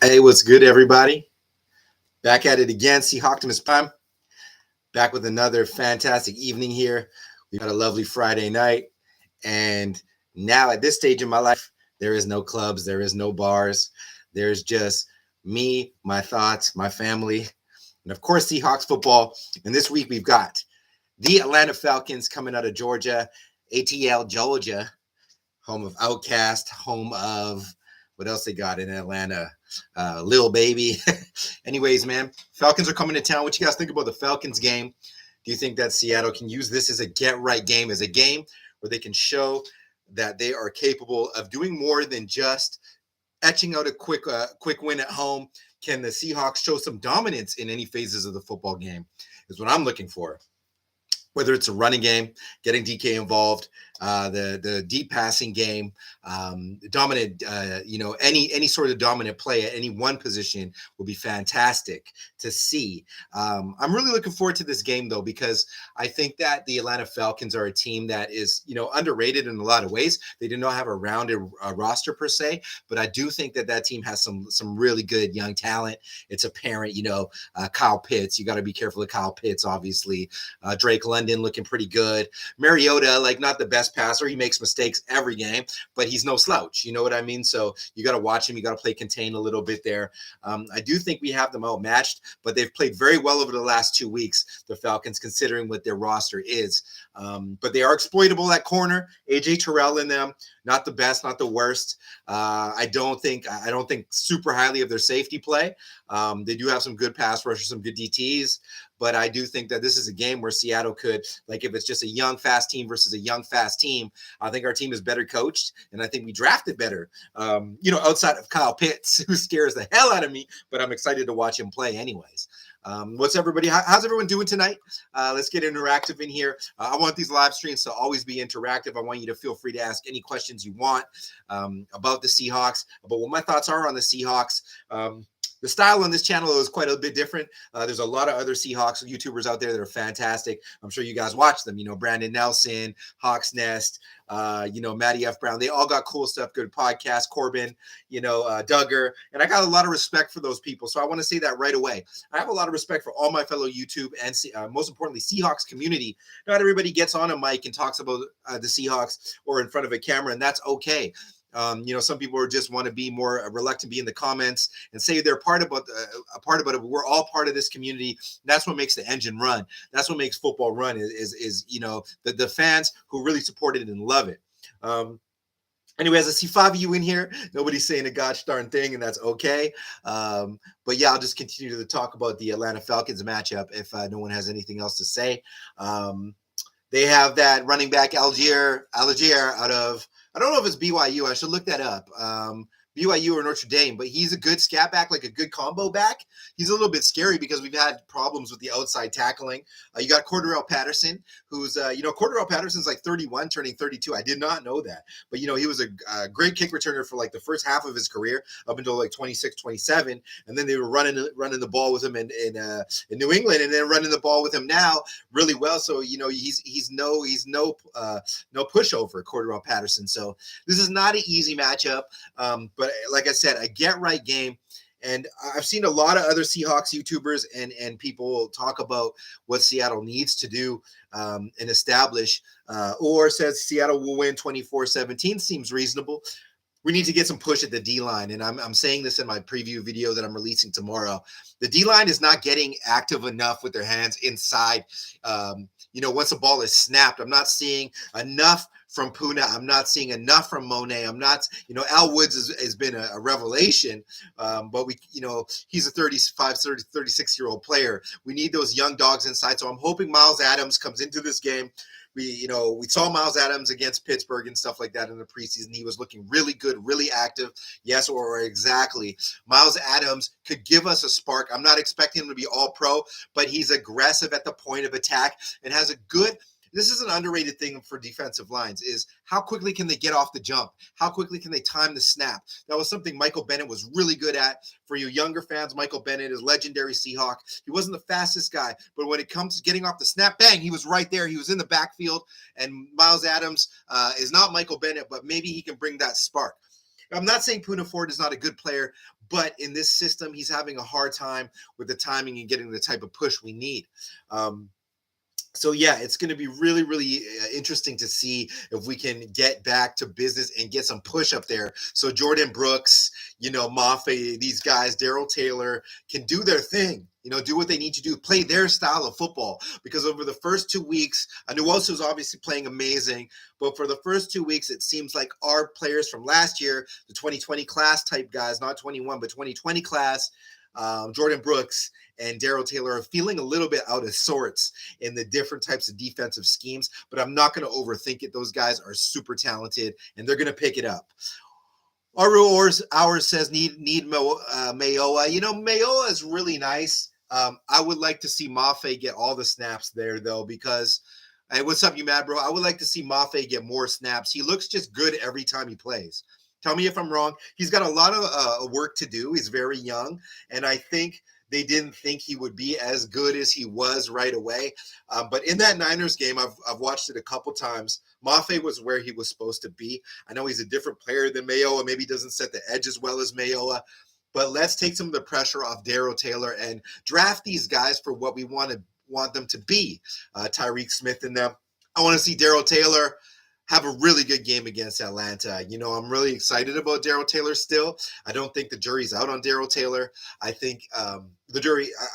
Hey, what's good, everybody? Back at it again, Seahawktopmist Prime. Back with another fantastic evening here. We've got a lovely Friday night. And now, at this stage in my life, there is no clubs, there is no bars. There's just me, my thoughts, my family, and of course, Seahawks football. And this week, we've got the Atlanta Falcons coming out of Georgia, ATL, Georgia, home of Outcast, home of what else they got in Atlanta? Lil Baby. Anyways, man, Falcons are coming to town. What you guys think about the Falcons game? Do you think that Seattle can use this as a get right game, as a game where they can show that they are capable of doing more than just etching out a quick win at home? Can the Seahawks show some dominance in any phases of the football game? Is what I'm looking for. Whether it's a running game, getting DK involved, the deep passing game, dominant, any sort of dominant play at any one position will be fantastic to see. I'm really looking forward to this game though, because I think that the Atlanta Falcons are a team that is, underrated in a lot of ways. They do not have a rounded roster per se, but I do think that team has some really good young talent. It's apparent, Kyle Pitts. You got to be careful of Kyle Pitts, obviously. Drake London looking pretty good. Mariota, not the best passer. He makes mistakes every game, but he's no slouch. You know what I mean? So you got to watch him. You got to play contain a little bit there. I do think we have them outmatched, but they've played very well over the last 2 weeks, the Falcons, considering what their roster is. But they are exploitable at corner. AJ Terrell in them, not the best, not the worst. I don't think super highly of their safety play. They do have some good pass rushers, some good DTs, but I do think that this is a game where Seattle could, if it's just a young, fast team versus a young, fast team, I think our team is better coached, and I think we drafted better, outside of Kyle Pitts, who scares the hell out of me, but I'm excited to watch him play anyways. How's everyone doing tonight? Let's get interactive in here. I want these live streams to always be interactive. I want you to feel free to ask any questions you want about the Seahawks, about what my thoughts are on the Seahawks. The style on this channel is quite a bit different. There's a lot of other Seahawks YouTubers out there that are fantastic. I'm sure you guys watch them. Brandon Nelson, Hawks Nest, Matty F. Brown. They all got cool stuff, good podcasts. Corbin, Duggar. And I got a lot of respect for those people. So I want to say that right away. I have a lot of respect for all my fellow YouTube and most importantly, Seahawks community. Not everybody gets on a mic and talks about the Seahawks or in front of a camera, and that's okay. Some people just want to be more reluctant to be in the comments and say they're a part about it. But we're all part of this community. That's what makes the engine run. That's what makes football run is the fans who really support it and love it. Anyways, I see 5 of you in here. Nobody's saying a gosh darn thing, and that's okay. But yeah, I'll just continue to talk about the Atlanta Falcons matchup if no one has anything else to say. They have that running back Algier out of, I don't know if it's BYU. I should look that up. BYU or Notre Dame, but he's a good scat back, a good combo back. He's a little bit scary because we've had problems with the outside tackling. You got Cordarrelle Patterson, who's, Cordarrelle Patterson's 31, turning 32. I did not know that. But, he was a great kick returner for the first half of his career up until 26, 27. And then they were running the ball with him in New England, and then running the ball with him now really well. So, he's no pushover, Cordarrelle Patterson. So this is not an easy matchup. But like I said, a get-right game. And I've seen a lot of other Seahawks YouTubers and people talk about what Seattle needs to do and establish, or says Seattle will win 24-17. Seems reasonable. We need to get some push at the D-line, and I'm saying this in my preview video that I'm releasing tomorrow. The D-line is not getting active enough with their hands inside. Once a ball is snapped, I'm not seeing enough from Puna. I'm not seeing enough from Monet. I'm not, Al Woods has been a revelation, but he's a 36-year-old player. We need those young dogs inside. So I'm hoping Miles Adams comes into this game. We saw Miles Adams against Pittsburgh and stuff like that in the preseason. He was looking really good, really active. Yes, or exactly. Miles Adams could give us a spark. I'm not expecting him to be all pro, but he's aggressive at the point of attack and has a good – this is an underrated thing for defensive lines is how quickly can they get off the jump? How quickly can they time the snap? That was something Michael Bennett was really good at. For you younger fans, Michael Bennett is legendary Seahawk. He wasn't the fastest guy, but when it comes to getting off the snap, bang, he was right there. He was in the backfield, and Miles Adams is not Michael Bennett, but maybe he can bring that spark. I'm not saying Poona Ford is not a good player, but in this system, he's having a hard time with the timing and getting the type of push we need. So yeah, it's going to be really, really interesting to see if we can get back to business and get some push up there. So Jordan Brooks, Mafe, these guys, Daryl Taylor can do their thing. Do what they need to do, play their style of football. Because over the first 2 weeks, Nuosu was obviously playing amazing, but for the first 2 weeks, it seems like our players from last year, the 2020 class type guys, not 21, but 2020 class, Jordan Brooks and Daryl Taylor are feeling a little bit out of sorts in the different types of defensive schemes, but I'm not going to overthink it. Those guys are super talented, and they're going to pick it up. Ours says need Mayoa. Mayoa is really nice. I would like to see Mafe get all the snaps there, though, because hey, what's up, you mad, bro? I would like to see Mafe get more snaps. He looks just good every time he plays. Tell me if I'm wrong. He's got a lot of work to do. He's very young, and I think they didn't think he would be as good as he was right away. But in that Niners game, I've watched it a couple times. Mafe was where he was supposed to be. I know he's a different player than Mayoa. Maybe he doesn't set the edge as well as Mayoa. But let's take some of the pressure off Daryl Taylor and draft these guys for what we want them to be. Tyrique Smith in them. I want to see Daryl Taylor have a really good game against Atlanta. I'm really excited about Daryl Taylor still. I don't think the jury's out on Daryl Taylor. I think I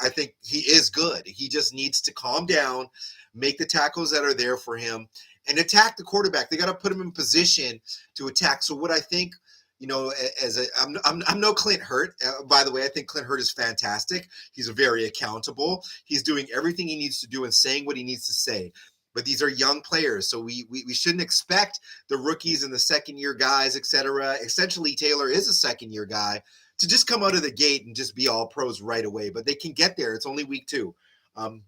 think he is good. He just needs to calm down, make the tackles that are there for him, and attack the quarterback. They got to put him in position to attack. So what I think, I'm no Clint Hurt. By the way, I think Clint Hurt is fantastic. He's very accountable. He's doing everything he needs to do and saying what he needs to say. But these are young players, so we shouldn't expect the rookies and the second-year guys, et cetera. Essentially, Taylor is a second-year guy to just come out of the gate and just be all pros right away. But they can get there. It's only week 2.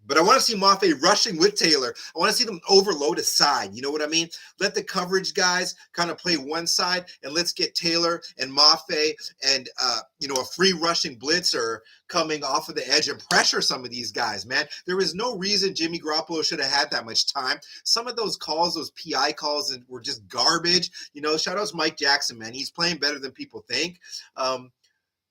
But I want to see Mafe rushing with Taylor. I want to see them overload a side. You know what I mean? Let the coverage guys kind of play one side, and let's get Taylor and Mafe and, a free rushing blitzer coming off of the edge and pressure some of these guys, man. There was no reason Jimmy Garoppolo should have had that much time. Some of those calls, those PI calls, were just garbage. Shout out to Mike Jackson, man. He's playing better than people think.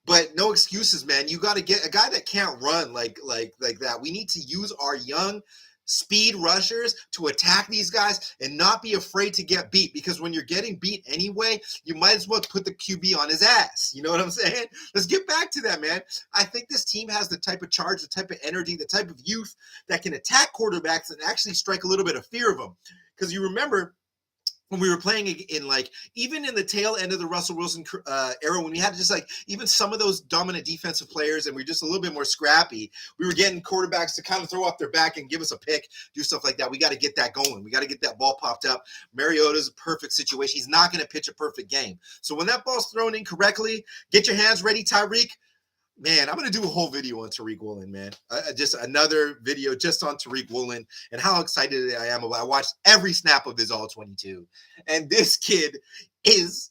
But no excuses, man. You got to get a guy that can't run like that. We need to use our young speed rushers to attack these guys and not be afraid to get beat, because when you're getting beat anyway, you might as well put the QB on his ass. You know what I'm saying? Let's get back to that, man. I think this team has the type of charge, the type of energy, the type of youth that can attack quarterbacks and actually strike a little bit of fear of them. Because you remember, when we were playing in even in the tail end of the Russell Wilson era, when we had just even some of those dominant defensive players and we were just a little bit more scrappy, we were getting quarterbacks to kind of throw off their back and give us a pick, do stuff like that. We got to get that going. We got to get that ball popped up. Mariota's a perfect situation. He's not going to pitch a perfect game. So when that ball's thrown in correctly, get your hands ready, Tyreek. Man, I'm going to do a whole video on Tarique Woolen, man. Just another video just on Tarique Woolen and how excited I am about. I watched every snap of his All-22. And this kid is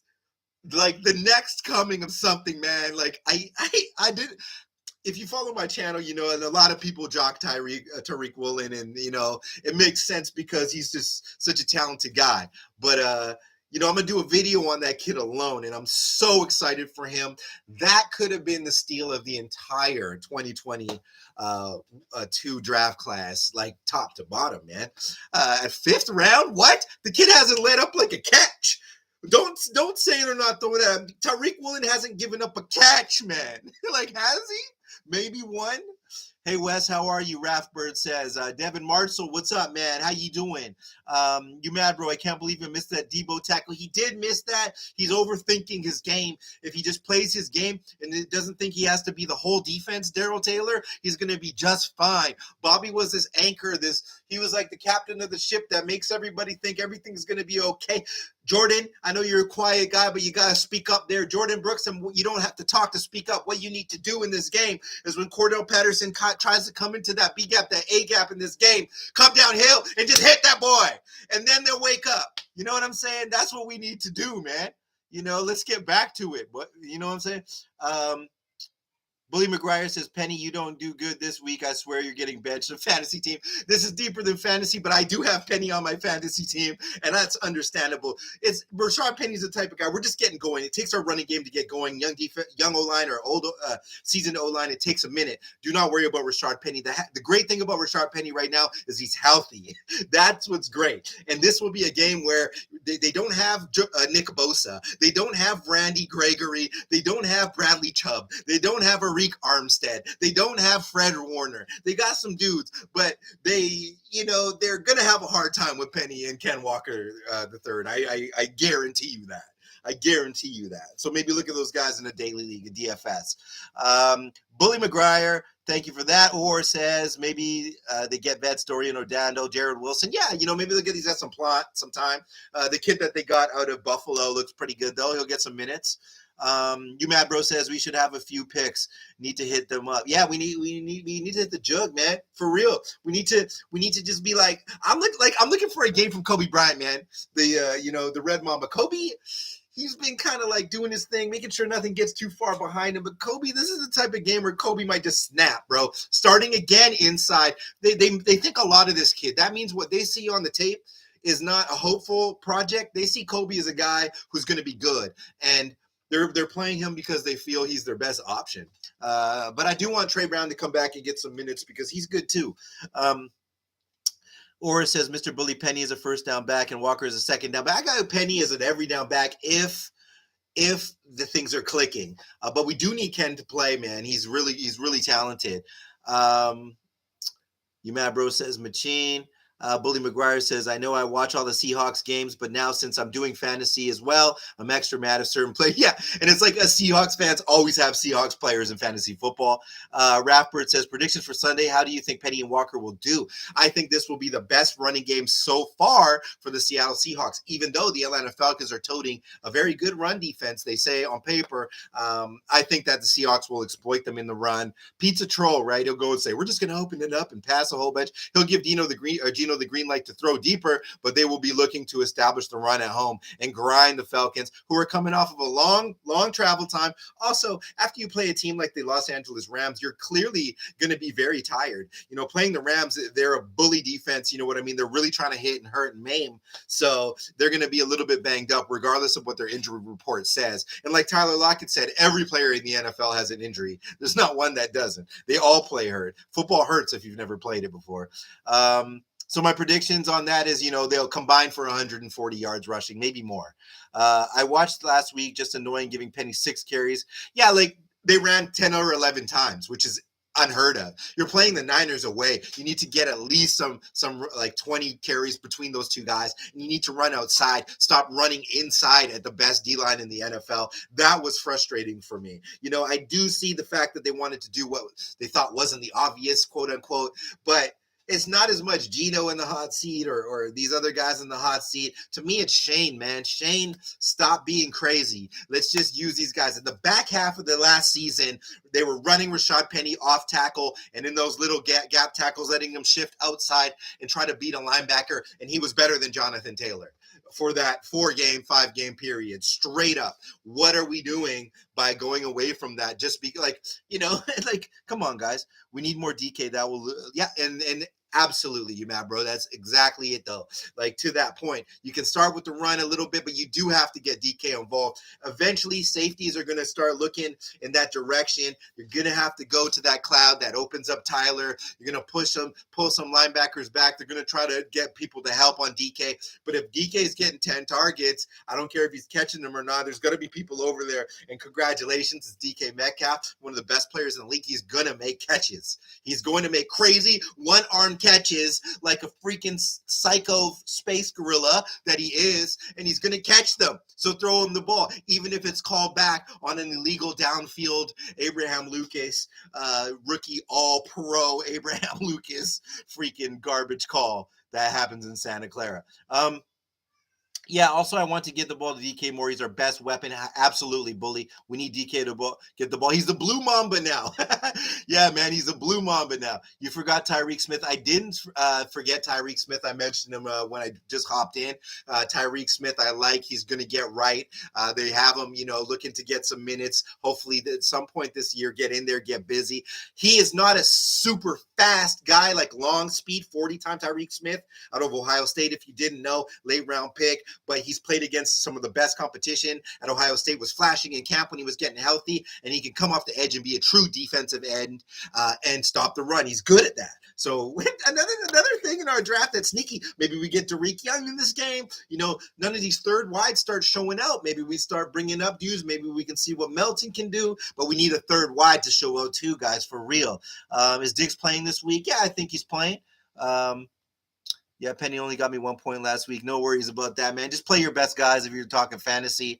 like the next coming of something, man. Like I did. If you follow my channel, and a lot of people jock Tarique Woolen, and it makes sense because he's just such a talented guy. But I'm going to do a video on that kid alone, and I'm so excited for him. That could have been the steal of the entire 2022 draft class, like top to bottom, man. At 5th round, what? The kid hasn't let up like a catch. Don't say they're not throwing that. Tarique Woolen hasn't given up a catch, man. Like, has he? Maybe one? Hey, Wes, how are you? Raftbird says, Devin Marshall, what's up, man? How you doing? You mad, bro? I can't believe he missed that Debo tackle. He did miss that. He's overthinking his game. If he just plays his game and it doesn't think he has to be the whole defense, Daryl Taylor, he's going to be just fine. Bobby was this anchor. He was like the captain of the ship that makes everybody think everything's going to be okay. Jordan, I know you're a quiet guy, but you got to speak up there. Jordan Brooks, and you don't have to talk to speak up. What you need to do in this game is when Cordell Patterson tries to come into that B gap, that A gap in this game, come downhill and just hit that boy. And then they'll wake up. You know what I'm saying? That's what we need to do, man. Let's get back to it. You know what I'm saying? Bully McGuire says, Penny, you don't do good this week. I swear you're getting benched. A fantasy team. This is deeper than fantasy, but I do have Penny on my fantasy team, and that's understandable. It's Rashard Penny's the type of guy. We're just getting going. It takes our running game to get going. Young O-line or old seasoned O-line, it takes a minute. Do not worry about Rashard Penny. The great thing about Rashard Penny right now is he's healthy. That's what's great. And this will be a game where they don't have Nick Bosa. They don't have Randy Gregory. They don't have Bradley Chubb. They don't have Arik Armstead. They don't have Fred Warner. They got some dudes, but they're going to have a hard time with Penny and Ken Walker the third. I guarantee you that. I guarantee you that. So maybe look at those guys in a daily league, a DFS. Bully McGuire, thank you for that. Or says maybe they get vets, Dorian O'Dando, Jared Wilson. Yeah, maybe they'll get these at some time. The kid that they got out of Buffalo looks pretty good, though. He'll get some minutes. You Mad Bro says we should have a few picks. Need to hit them up. Yeah, we need to hit the jug, man. For real. We need to just be like I'm looking for a game from Kobe Bryant, man. The Red Mamba. Kobe, he's been kind of like doing his thing, making sure nothing gets too far behind him. But Kobe, this is the type of game where Kobe might just snap, bro. Starting again inside. They think a lot of this kid. That means what they see on the tape is not a hopeful project. They see Kobe as a guy who's going to be good. And they're playing him because they feel he's their best option. But I do want Trey Brown to come back and get some minutes because he's good too. Or it says Mr. Bully Penny is a first down back and Walker is a second down back. I got Penny as an every down back if the things are clicking. But we do need Ken to play, man. He's really talented. You Mad Bro says Machine. Bully McGuire says, I know I watch all the Seahawks games, but now since I'm doing fantasy as well, I'm extra mad at certain players. Yeah, and it's like us Seahawks fans always have Seahawks players in fantasy football. Rathbird says, predictions for Sunday, how do you think Penny and Walker will do? I think this will be the best running game so far for the Seattle Seahawks, even though the Atlanta Falcons are toting a very good run defense, they say on paper. I think that the Seahawks will exploit them in the run. Pizza Troll, right? He'll go and say, we're just going to open it up and pass a whole bunch. He'll give Gino the green light to throw deeper, but they will be looking to establish the run at home and grind the Falcons, who are coming off of a long travel time. Also, after you play a team like the Los Angeles Rams, you're clearly going to be very tired. Playing the Rams, they're a bully defense. You know what I mean? They're really trying to hit and hurt and maim. So they're going to be a little bit banged up, regardless of what their injury report says. And like Tyler Lockett said, every player in the NFL has an injury. There's not one that doesn't. They all play hurt. Football hurts if you've never played it before. So my predictions on that is, they'll combine for 140 yards rushing, maybe more. I watched last week, just annoying, giving Penny 6 carries. Yeah, like they ran 10 or 11 times, which is unheard of. You're playing the Niners away. You need to get at least some like 20 carries between those two guys. And you need to run outside. Stop running inside at the best D-line in the NFL. That was frustrating for me. I do see the fact that they wanted to do what they thought wasn't the obvious, quote unquote, but it's not as much Gino in the hot seat or these other guys in the hot seat. To me, it's Shane, man. Shane, stop being crazy. Let's just use these guys. In the back half of the last season, they were running Rashad Penny off tackle and in those little gap tackles, letting him shift outside and try to beat a linebacker, and he was better than Jonathan Taylor for that 5-game period. Straight up. What are we doing by going away from that? Just be like, come on, guys. We need more DK. That will, and absolutely, you mad, bro. That's exactly it, though. Like, to that point, you can start with the run a little bit, but you do have to get DK involved. Eventually, safeties are going to start looking in that direction. You're going to have to go to that cloud that opens up Tyler. You're going to pull some linebackers back. They're going to try to get people to help on DK. But if DK is getting 10 targets, I don't care if he's catching them or not, there's going to be people over there. And congratulations, it's DK Metcalf, one of the best players in the league. He's going to make catches. He's going to make crazy one-arm catches like a freaking psycho space gorilla that he is, and he's going to catch them. So throw him the ball, even if it's called back on an illegal downfield Abraham Lucas, rookie all-pro Abraham Lucas freaking garbage call that happens in Santa Clara. Yeah, also, I want to give the ball to DK Moore. He's our best weapon. Absolutely, bully. We need DK to get the ball. He's the blue mamba now. Yeah, man, he's a blue mamba now. You forgot Tyreke Smith. I didn't forget Tyreke Smith. I mentioned him when I just hopped in. Tyreke Smith, I like. He's going to get right. They have him, looking to get some minutes. Hopefully, at some point this year, get in there, get busy. He is not a super fast guy, like long speed, 40-time Tyreke Smith out of Ohio State. If you didn't know, late round pick. But he's played against some of the best competition at Ohio State, was flashing in camp when he was getting healthy, and he can come off the edge and be a true defensive end and stop the run. He's good at that. So another thing in our draft that's sneaky, maybe we get Tyrique Young in this game. None of these third wides start showing out. Maybe we start bringing up dudes. Maybe we can see what Melton can do, but we need a third wide to show out too, guys, for real. Is Diggs playing this week? Yeah, I think he's playing. Yeah, Penny only got me 1 point last week. No worries about that, man. Just play your best guys if you're talking fantasy.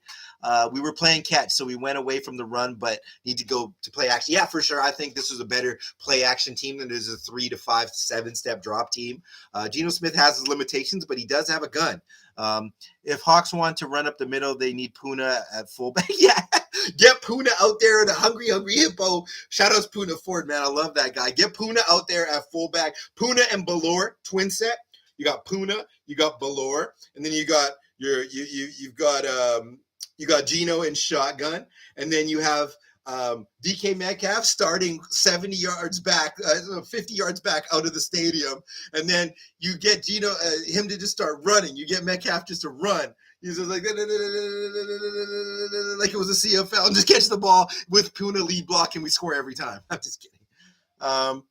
We were playing catch, so we went away from the run, but need to go to play action. Yeah, for sure. I think this was a better play action team than it is a 3 to 5, 7-step drop team. Geno Smith has his limitations, but he does have a gun. If Hawks want to run up the middle, they need Puna at fullback. Yeah, get Puna out there, the hungry hippo. Shout out to Puna Ford, man. I love that guy. Get Puna out there at fullback. Puna and Ballore, twin set. You got Puna, you got Ballore, and then you got you've got Geno in shotgun, and then you have DK Metcalf starting 70 yards back, 50 yards back out of the stadium, and then you get Geno him to just start running. You get Metcalf just to run. He's just like it was a CFL, and just catch the ball with Puna lead block, and we score every time. I'm just kidding.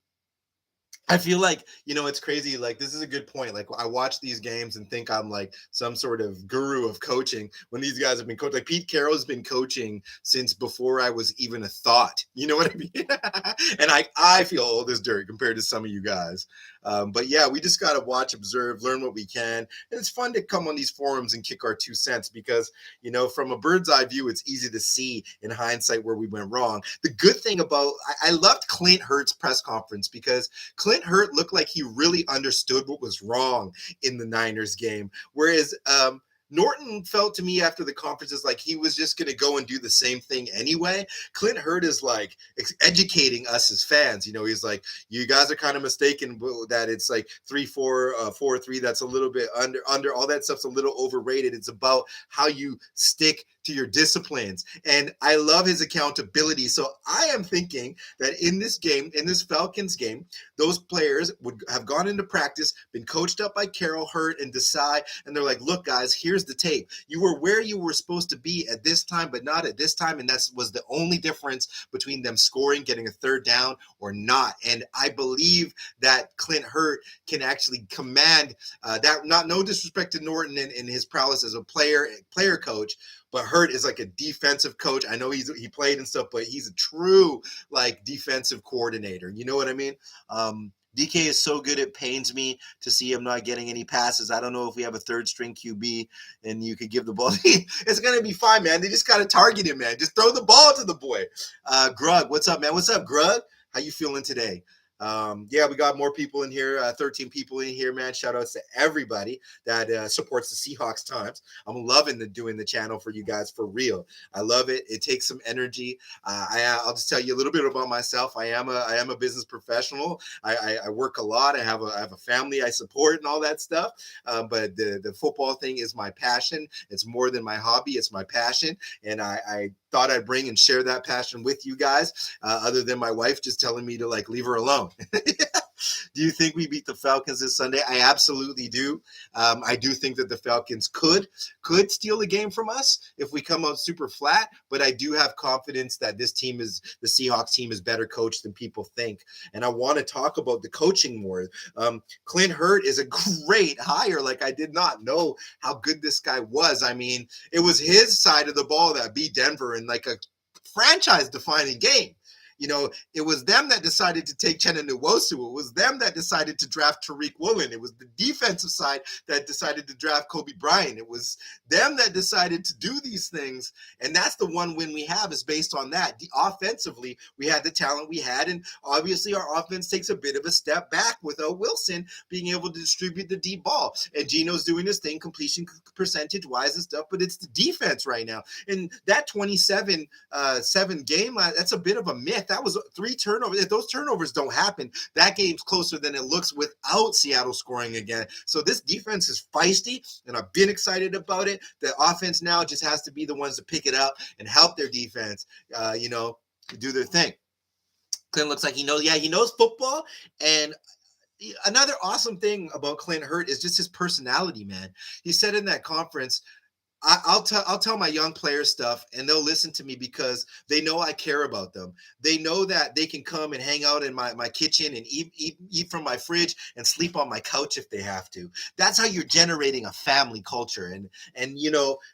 I feel like, it's crazy. Like, this is a good point. Like, I watch these games and think I'm like some sort of guru of coaching when these guys have been coaching. Like, Pete Carroll's been coaching since before I was even a thought. You know what I mean? And I feel old as dirt compared to some of you guys. But yeah, we just got to watch, observe, learn what we can. And it's fun to come on these forums and kick our 2 cents because, from a bird's eye view, it's easy to see in hindsight where we went wrong. The good thing about, I loved Clint Hurtt's press conference because Clint Hurtt looked like he really understood what was wrong in the Niners game. Whereas Norton felt to me after the conferences like he was just going to go and do the same thing anyway. Clint Hurtt is like educating us as fans. He's like, you guys are kind of mistaken that it's like 3-4, 4-3. That's a little bit under all that stuff's a little overrated. It's about how you stick to your disciplines. And I love his accountability. So I am thinking that in this game, in this Falcons game, those players would have gone into practice, been coached up by Carroll, Hurtt, and Desai. And they're like, look, guys, here's the tape. You were where you were supposed to be at this time, but not at this time. And that was the only difference between them scoring, getting a third down or not. And I believe that Clint Hurtt can actually command that, no disrespect to Norton and his prowess as a player coach, but Hurtt is like a defensive coach. I know he played and stuff, but he's a true like defensive coordinator. You know what I mean? DK is so good, it pains me to see him not getting any passes. I don't know if we have a third string QB and you could give the ball. It's going to be fine, man. They just got to target him, man. Just throw the ball to the boy. Grug, what's up, man? What's up, Grug? How you feeling today? Yeah, we got more people in here, 13 people in here, man. Shout outs to everybody that supports the Seahawks Times. I'm loving doing the channel for you guys, for real. I love it. It takes some energy. I'll just tell you a little bit about myself. I am a business professional. I work a lot. I have a family I support and all that stuff. But the football thing is my passion. It's more than my hobby. It's my passion. And I thought I'd bring and share that passion with you guys, other than my wife just telling me to like leave her alone. Do you think we beat the Falcons this Sunday? I absolutely do. I do think that the Falcons could steal the game from us if we come out super flat, but I do have confidence that the Seahawks team is better coached than people think. And I want to talk about the coaching more. Clint Hurtt is a great hire. Like, I did not know how good this guy was. I mean, it was his side of the ball that beat Denver in like a franchise defining game. It was them that decided to take Chenna Nwosu. It was them that decided to draft Tarique Woolen. It was the defensive side that decided to draft Kobe Bryant. It was them that decided to do these things. And that's the one win we have is based on that. Offensively, we had the talent we had. And obviously our offense takes a bit of a step back without Wilson being able to distribute the deep ball. And Gino's doing his thing, completion percentage-wise and stuff, but it's the defense right now. And that 27-7 game, that's a bit of a myth. That was 3 turnovers. If those turnovers don't happen, that game's closer than it looks without Seattle scoring again. So this defense is feisty, and I've been excited about it. The offense now just has to be the ones to pick it up and help their defense, do their thing. Clint looks like he knows football. And another awesome thing about Clint Hurt is just his personality, man. He said in that conference, I'll tell my young players stuff, and they'll listen to me because they know I care about them. They know that they can come and hang out in my kitchen and eat from my fridge and sleep on my couch if they have to. That's how you're generating a family culture. And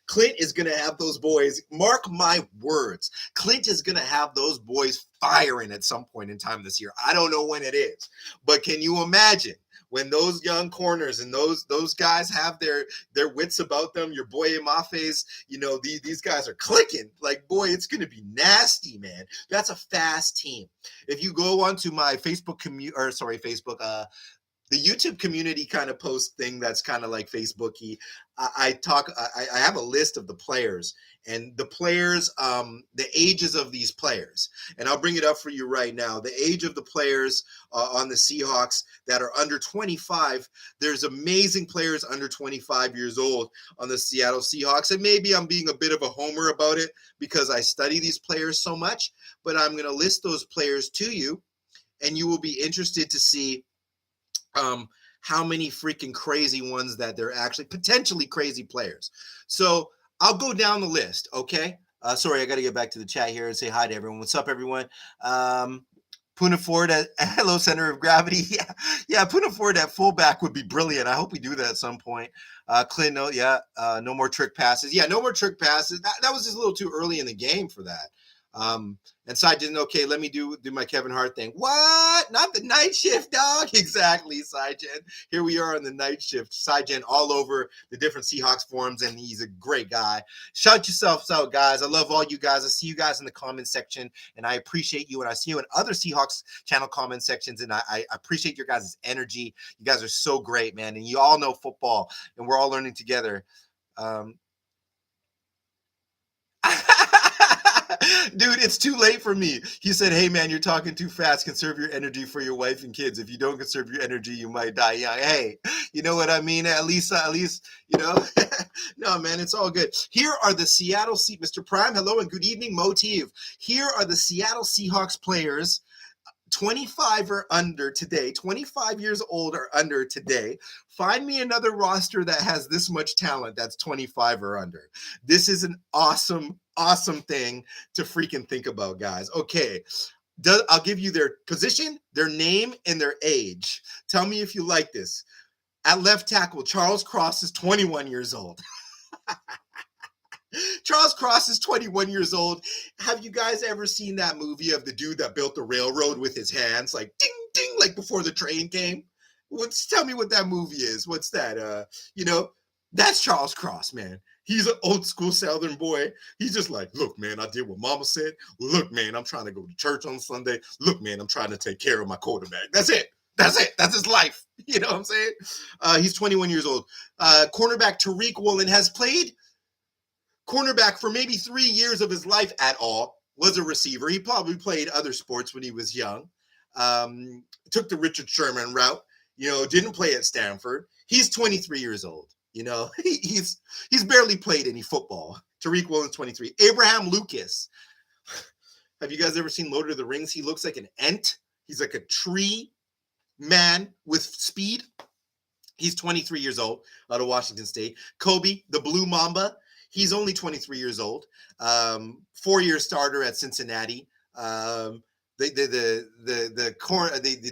Clint is going to have those boys, mark my words, Clint is going to have those boys firing at some point in time this year. I don't know when it is, but can you imagine when those young corners and those guys have their wits about them? Your boy Emafe's, these guys are clicking. Like, boy, it's going to be nasty, man. That's a fast team. If you go onto my the YouTube community kind of post thing that's kind of like Facebook-y, I have a list of the players and the players, the ages of these players. And I'll bring it up for you right now. The age of the players on the Seahawks that are under 25, there's amazing players under 25 years old on the Seattle Seahawks. And maybe I'm being a bit of a homer about it because I study these players so much, but I'm going to list those players to you, and you will be interested to see how many freaking crazy ones that they're actually potentially crazy players. So I'll go down the list. Okay. Sorry, I got to get back to the chat here and say hi to everyone. What's up, everyone? Puna Ford at hello, center of gravity. Yeah. Puna Ford at fullback would be brilliant. I hope we do that at some point. Clint, no more trick passes. Yeah, no more trick passes. That was just a little too early in the game for that. And Sajan, okay, let me do my Kevin Hart thing. What? Not the night shift, dog? Exactly, Sajan. Here we are on the night shift. Sajan all over the different Seahawks forums, and he's a great guy. Shout yourselves out, guys. I love all you guys. I see you guys in the comment section, and I appreciate you. And I see you in other Seahawks channel comment sections, and I appreciate your guys' energy. You guys are so great, man. And you all know football, and we're all learning together. Dude, it's too late for me. He said, hey, man, you're talking too fast. Conserve your energy for your wife and kids. If you don't conserve your energy, you might die young. Hey, you know what I mean? At least, No, man, it's all good. Here are the Seattle Mr. Prime, hello and good evening, Motive. Here are the Seattle Seahawks players 25 or under today, 25 years old or under today. Find me another roster that has this much talent that's 25 or under. This is an awesome thing to freaking think about, guys. Okay, I'll give you their position, their name, and their age. Tell me if you like this. At left tackle, Charles Cross is 21 years old. Charles Cross is 21 years old. Have you guys ever seen that movie of the dude that built the railroad with his hands, like ding, ding, like before the train came? Tell me what that movie is. What's that? That's Charles Cross, man. He's an old school Southern boy. He's just like, look, man, I did what mama said. Look, man, I'm trying to go to church on Sunday. Look, man, I'm trying to take care of my quarterback. That's it. That's his life. You know what I'm saying? He's 21 years old. Cornerback Tyreke Woolen has played cornerback for maybe 3 years of his life at all, was a receiver. He probably played other sports when he was young. Took the Richard Sherman route, didn't play at Stanford. He's 23 years old. He's barely played any football. Tyreke Woolen's 23. Abraham Lucas. Have you guys ever seen Lord of the Rings? He looks like an ent. He's like a tree man with speed. He's 23 years old, out of Washington State. Kobe, the Blue Mamba. He's only 23 years old. 4-year starter at Cincinnati. The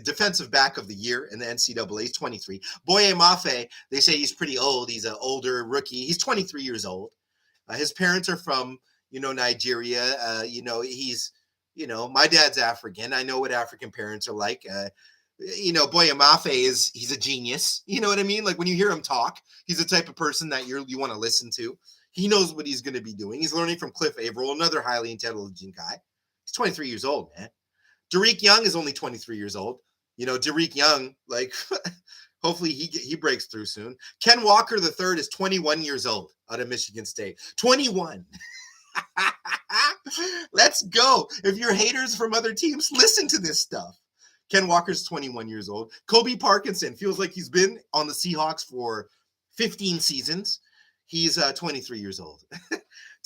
defensive back of the year in the NCAA is 23. Boye Mafe, they say he's pretty old. He's an older rookie. He's 23 years old. His parents are from, Nigeria. He's You know, my dad's African. I know what African parents are like. Boy Amafe he's a genius. You know what I mean? Like when you hear him talk, he's the type of person that you want to listen to. He knows what he's going to be doing. He's learning from Cliff Averill, another highly intelligent guy. He's 23 years old, man. Tyrique Young is only 23 years old. You know, Tyrique Young, like, hopefully he breaks through soon. Ken Walker III is 21 years old out of Michigan State. 21. Let's go. If you're haters from other teams, listen to this stuff. Ken Walker's 21 years old. Kobe Parkinson feels like he's been on the Seahawks for 15 seasons. He's 23 years old.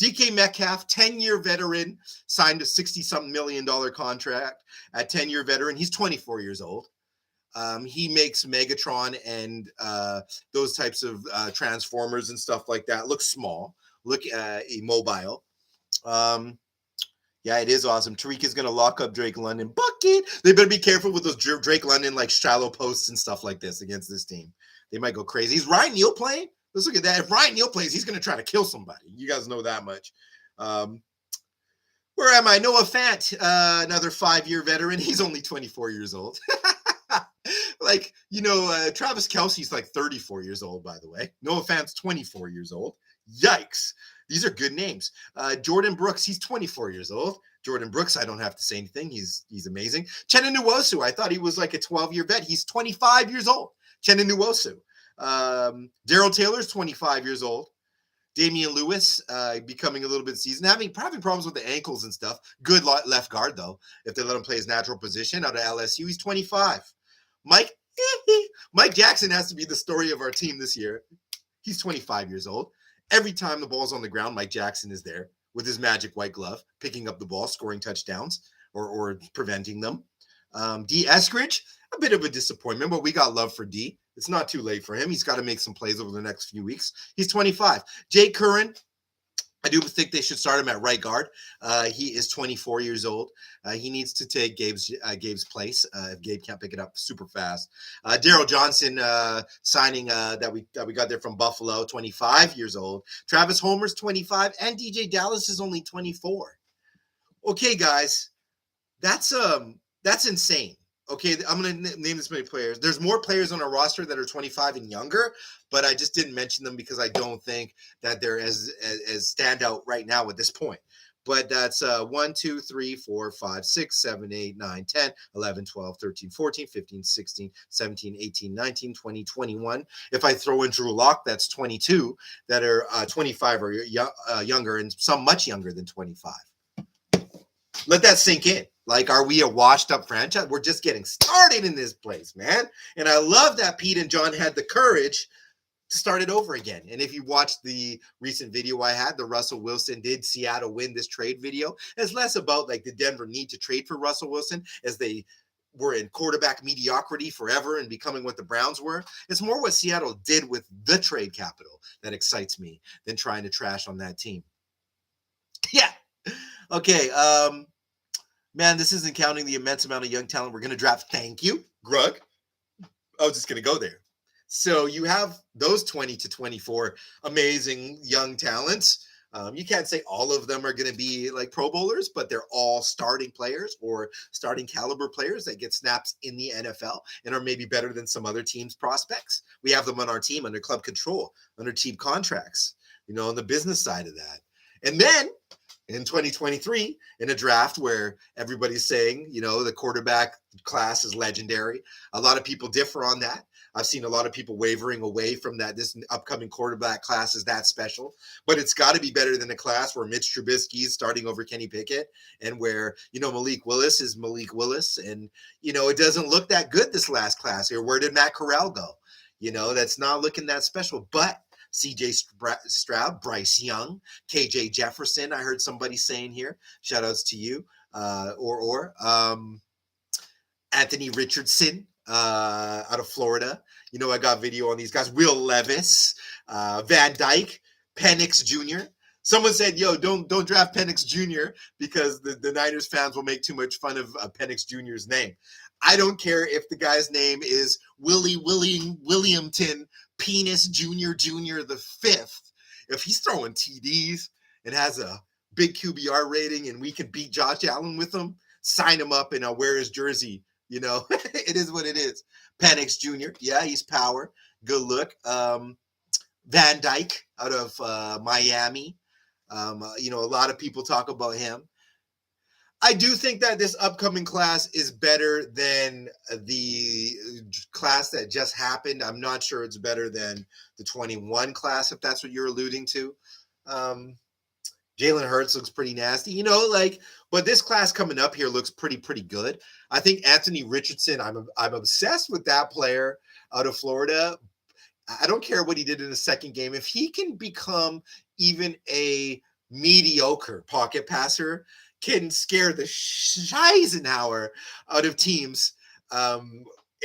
DK Metcalf, 10-year veteran, signed a $60-something million contract at 10-year veteran. He's 24 years old. He makes Megatron and those types of transformers and stuff like that look small, look immobile. Yeah, it is awesome. Tyreek is going to lock up Drake London. Bucket! They better be careful with those Drake London, like, shallow posts and stuff like this against this team. They might go crazy. Is Ryan Neal playing? Let's look at that. If Ryan Neal plays, he's going to try to kill somebody. You guys know that much. Where am I? Noah Fant, another 5-year veteran. He's only 24 years old. Like, Travis Kelce's like 34 years old, by the way. Noah Fant's 24 years old. Yikes. These are good names. Jordan Brooks, he's 24 years old. Jordan Brooks, I don't have to say anything. He's amazing. Chenna Nwosu, I thought he was like a 12-year vet. He's 25 years old. Chenna Nwosu. Daryl Taylor's 25 years old. Damian Lewis becoming a little bit seasoned, having problems with the ankles and stuff. Good left guard, though, if they let him play his natural position out of LSU. He's 25. Mike Jackson has to be the story of our team this year. He's 25 years old. Every time the ball's on the ground, Mike Jackson is there with his magic white glove, picking up the ball, scoring touchdowns, or preventing them. D. Eskridge, a bit of a disappointment, but we got love for D. It's not too late for him. He's got to make some plays over the next few weeks. He's 25. Jake Curran, I do think they should start him at right guard. He is 24 years old. He needs to take Gabe's place if Gabe can't pick it up super fast. Daryl Johnson signing that we got there from Buffalo, 25 years old. Travis Homer's 25, and DJ Dallas is only 24. Okay, guys, that's insane. Okay, I'm going to name this many players. There's more players on our roster that are 25 and younger, but I just didn't mention them because I don't think that they're as standout right now at this point. But that's 1, 2, 3, 4, 5, 6, 7, 8, 9, 10, 11, 12, 13, 14, 15, 16, 17, 18, 19, 20, 21. If I throw in Drew Lock, that's 22 that are 25 or younger, and some much younger than 25. Let that sink in. Like, are we a washed up franchise? We're just getting started in this place, man. And I love that Pete and John had the courage to start it over again. And if you watched the recent video I had, the Russell Wilson did Seattle win this trade video, it's less about like the Denver need to trade for Russell Wilson as they were in quarterback mediocrity forever and becoming what the Browns were. It's more what Seattle did with the trade capital that excites me than trying to trash on that team. Yeah. Okay. Man, this isn't counting the immense amount of young talent we're going to draft. Thank you, Grug. I was just going to go there. So you have those 20 to 24 amazing young talents. You can't say all of them are going to be like Pro Bowlers, but they're all starting players or starting caliber players that get snaps in the NFL and are maybe better than some other teams' prospects. We have them on our team under club control, under cheap contracts, on the business side of that. And then in 2023, in a draft where everybody's saying, the quarterback class is legendary. A lot of people differ on that. I've seen a lot of people wavering away from that. This upcoming quarterback class is that special, but it's got to be better than a class where Mitch Trubisky is starting over Kenny Pickett and where, Malik Willis is Malik Willis. And, it doesn't look that good this last class here. Where did Matt Corral go? That's not looking that special, but CJ Stroud, Bryce Young, KJ Jefferson. I heard somebody saying here, shout outs to you, Anthony Richardson out of Florida. I got video on these guys. Will Levis, Van Dyke, Penix Jr. Someone said, yo, don't draft Penix Jr. because the Niners fans will make too much fun of Penix Jr.'s name. I don't care if the guy's name is Williamton Penis Jr. the fifth. If he's throwing TDs and has a big QBR rating and we can beat Josh Allen with him, sign him up and I'll wear his jersey. You know, it is what it is. Penix Jr. Yeah, he's power. Good look. Van Dyke out of Miami. You know, a lot of people talk about him. I do think that this upcoming class is better than the class that just happened. I'm not sure it's better than the 21 class, if that's what you're alluding to. Jalen Hurts looks pretty nasty, you know, like, but this class coming up here looks pretty good. I think Anthony Richardson, I'm obsessed with that player out of Florida. I don't care what he did in the second game. If he can become even a mediocre pocket passer, can scare the Eisenhower out of teams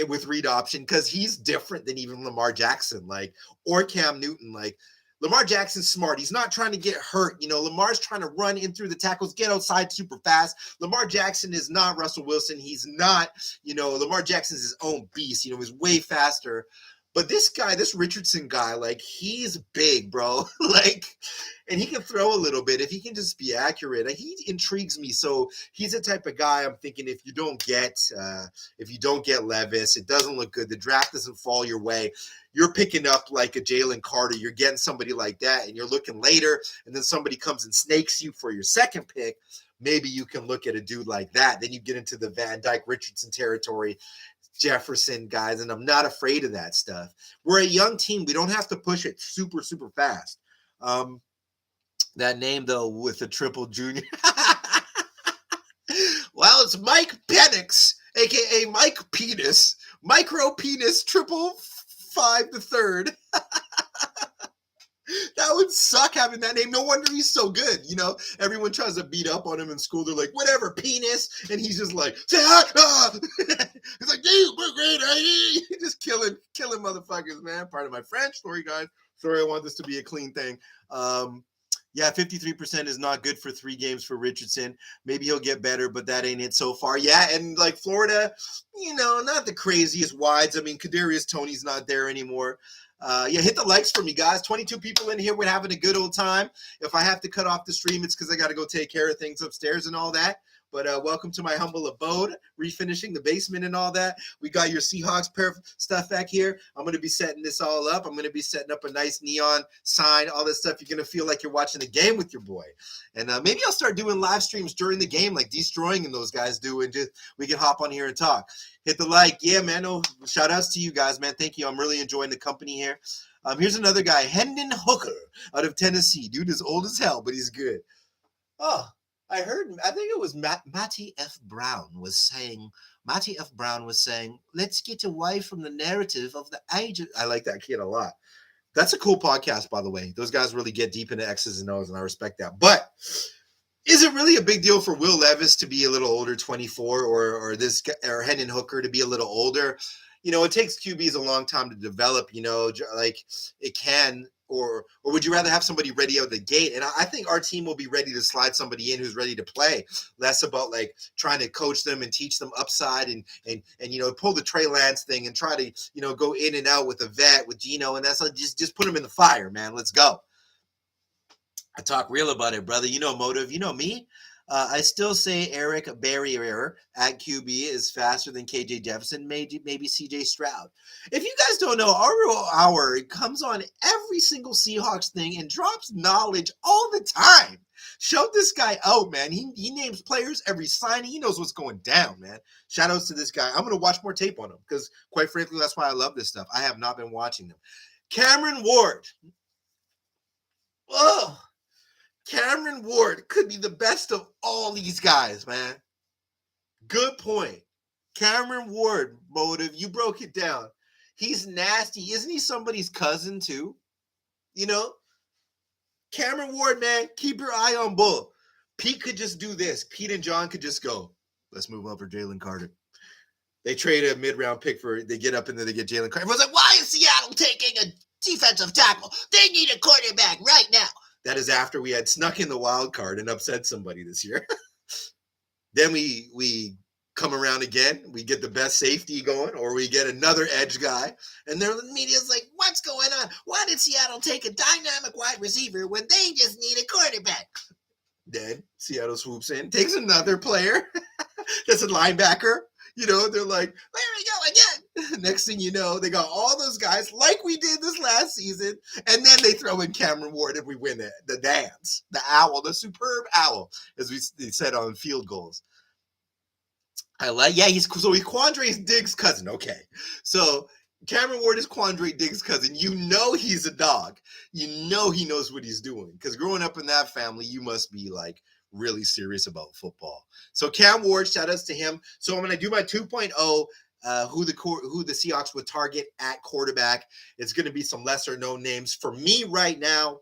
with read option, because he's different than even Lamar Jackson, like, or Cam Newton. Like, Lamar Jackson's smart. He's not trying to get hurt. You know, Lamar's trying to run in through the tackles, get outside super fast. Lamar Jackson is not Russell Wilson. He's not, you know, Lamar Jackson's his own beast. You know, he's way faster. But this guy, this Richardson guy, like, he's big, bro. Like, and he can throw a little bit if he can just be accurate. He intrigues me. So he's the type of guy I'm thinking if you don't get Levis, it doesn't look good. The draft doesn't fall your way. You're picking up like a Jalen Carter. You're getting somebody like that, and you're looking later, and then somebody comes and snakes you for your second pick. Maybe you can look at a dude like that. Then you get into the Van Dyke Richardson territory. Jefferson guys, and I'm not afraid of that stuff. We're a young team. We don't have to push it super fast. That name though with the triple junior. Well, it's Mike Penix, aka Mike Penis, Micro Penis 555 the third. That would suck having that name. No wonder he's so good. You know, everyone tries to beat up on him in school. They're like, whatever, penis. And he's just like, he's like, dude, we're great, right? Just killing motherfuckers, man. Part of my French. Sorry, guys. Sorry, I want this to be a clean thing. Yeah, 53% is not good for 3 games for Richardson. Maybe he'll get better, but that ain't it so far. Yeah, and like Florida, you know, not the craziest wides. I mean, Kadarius Toney's not there anymore. Yeah, hit the likes for me, guys. 22 people in here. We're having a good old time. If I have to cut off the stream, it's because I got to go take care of things upstairs and all that. But welcome to my humble abode, refinishing the basement and all that. We got your Seahawks stuff back here. I'm going to be setting this all up. I'm going to be setting up a nice neon sign, all this stuff. You're going to feel like you're watching the game with your boy. And maybe I'll start doing live streams during the game like Destroying and those guys do, and just we can hop on here and talk. Hit the like. Yeah, man. Oh, shout outs to you guys, man. Thank you. I'm really enjoying the company here. Here's another guy, Hendon Hooker out of Tennessee. Dude is old as hell, but he's good. Oh, I think it was Matty F. Brown was saying, let's get away from the narrative of the age. I like that kid a lot. That's a cool podcast, by the way. Those guys really get deep into X's and O's, and I respect that. But is it really a big deal for Will Levis to be a little older, 24, or Hendon Hooker to be a little older? You know, it takes QBs a long time to develop, you know, like it can, or would you rather have somebody ready out the gate? And I think our team will be ready to slide somebody in who's ready to play, less about like trying to coach them and teach them upside and you know, pull the Trey Lance thing and try to, you know, go in and out with a vet, with Gino, and that's like, just put them in the fire, man. Let's go. I talk real about it, brother. You know motive. You know me. I still say Eric Barrier at QB is faster than KJ Jefferson, maybe CJ Stroud. If you guys don't know, our hour comes on every single Seahawks thing and drops knowledge all the time. Shout this guy out, man. He names players every signing. He knows what's going down, man. Shout outs to this guy. I'm going to watch more tape on him because, quite frankly, that's why I love this stuff. I have not been watching them. Cameron Ward. Oh, Cameron Ward could be the best of all these guys, man. Good point. Cameron Ward, motive, you broke it down. He's nasty. Isn't he somebody's cousin too? You know? Cameron Ward, man, keep your eye on Bull. Pete could just do this. Pete and John could just go, let's move up for Jalen Carter. They trade a mid-round pick they get up and then they get Jalen Carter. Everyone's like, why is Seattle taking a defensive tackle? They need a quarterback right now. That is after we had snuck in the wild card and upset somebody this year. Then we come around again. We get the best safety going, or we get another edge guy. And the media's like, what's going on? Why did Seattle take a dynamic wide receiver when they just need a quarterback? Then Seattle swoops in, takes another player that's a linebacker. They're like, there we go again. Next thing you know, they got all those guys like we did this last season. And then they throw in Cameron Ward and we win it. The dance, the owl, the superb owl, as we said on field goals. He's Quandre Diggs' cousin. Okay. So Cameron Ward is Quandre Diggs' cousin. He's a dog. He knows what he's doing. Because growing up in that family, you must be like really serious about football. So Cam Ward, shout outs to him. So I'm going to do my 2.0, who the Seahawks would target at quarterback. It's going to be some lesser known names. For me right now,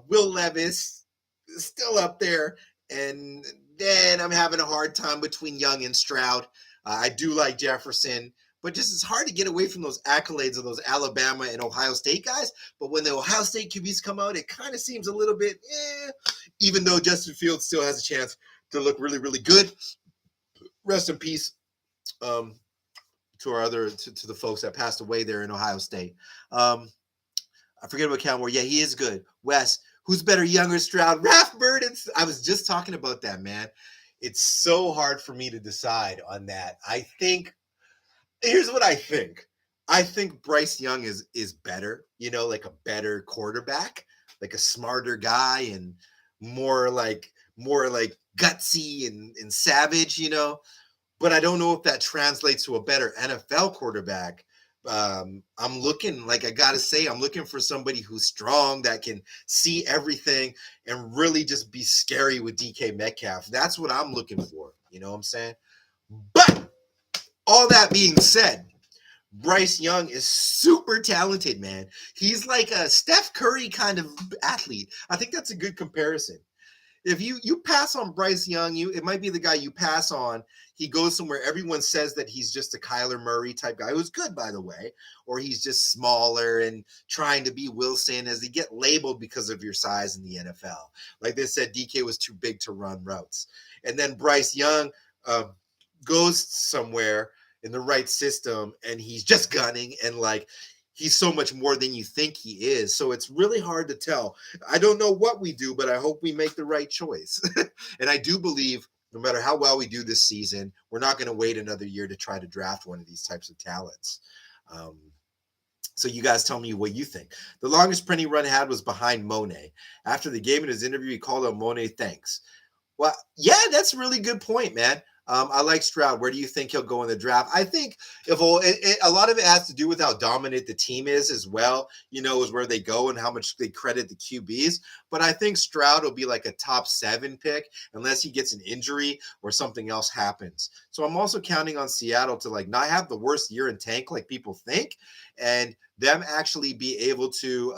Will Levis is still up there. And then I'm having a hard time between Young and Stroud. I do like Jefferson, but just it's hard to get away from those accolades of those Alabama and Ohio State guys. But when the Ohio State QBs come out, it kind of seems a little bit, even though Justin Fields still has a chance to look really, really good. Rest in peace to the folks that passed away there in Ohio State. I forget about Cam Ward. Yeah, he is good. Wes, who's better, Young or Stroud? Rathburn. I was just talking about that, man. It's so hard for me to decide on that. Here's what I think. I think Bryce Young is better, like a better quarterback, like a smarter guy and more like gutsy and savage, But I don't know if that translates to a better NFL quarterback. I'm looking for somebody who's strong, that can see everything and really just be scary with DK Metcalf. That's what I'm looking for. You know what I'm saying? But all that being said, Bryce Young is super talented, man. He's like a Steph Curry kind of athlete. I think that's a good comparison. If you pass on Bryce Young, it might be the guy you pass on. He goes somewhere everyone says that he's just a Kyler Murray type guy, who's good, by the way, or he's just smaller and trying to be Wilson, as they get labeled because of your size in the NFL. Like they said, DK was too big to run routes. And then Bryce Young goes somewhere in the right system, and he's just gunning, and he's so much more than you think he is. So it's really hard to tell. I don't know what we do, but I hope we make the right choice. And I do believe no matter how well we do this season, we're not going to wait another year to try to draft one of these types of talents. So you guys tell me what you think. The longest Prenny run had was behind Monet. After the game in his interview, he called out Monet, thanks. Well, yeah, that's a really good point, man. I like Stroud. Where do you think he'll go in the draft? I think a lot of it has to do with how dominant the team is as well, is where they go and how much they credit the QBs. But I think Stroud will be like a top 7 pick unless he gets an injury or something else happens. So I'm also counting on Seattle to not have the worst year in tank like people think, and them actually be able to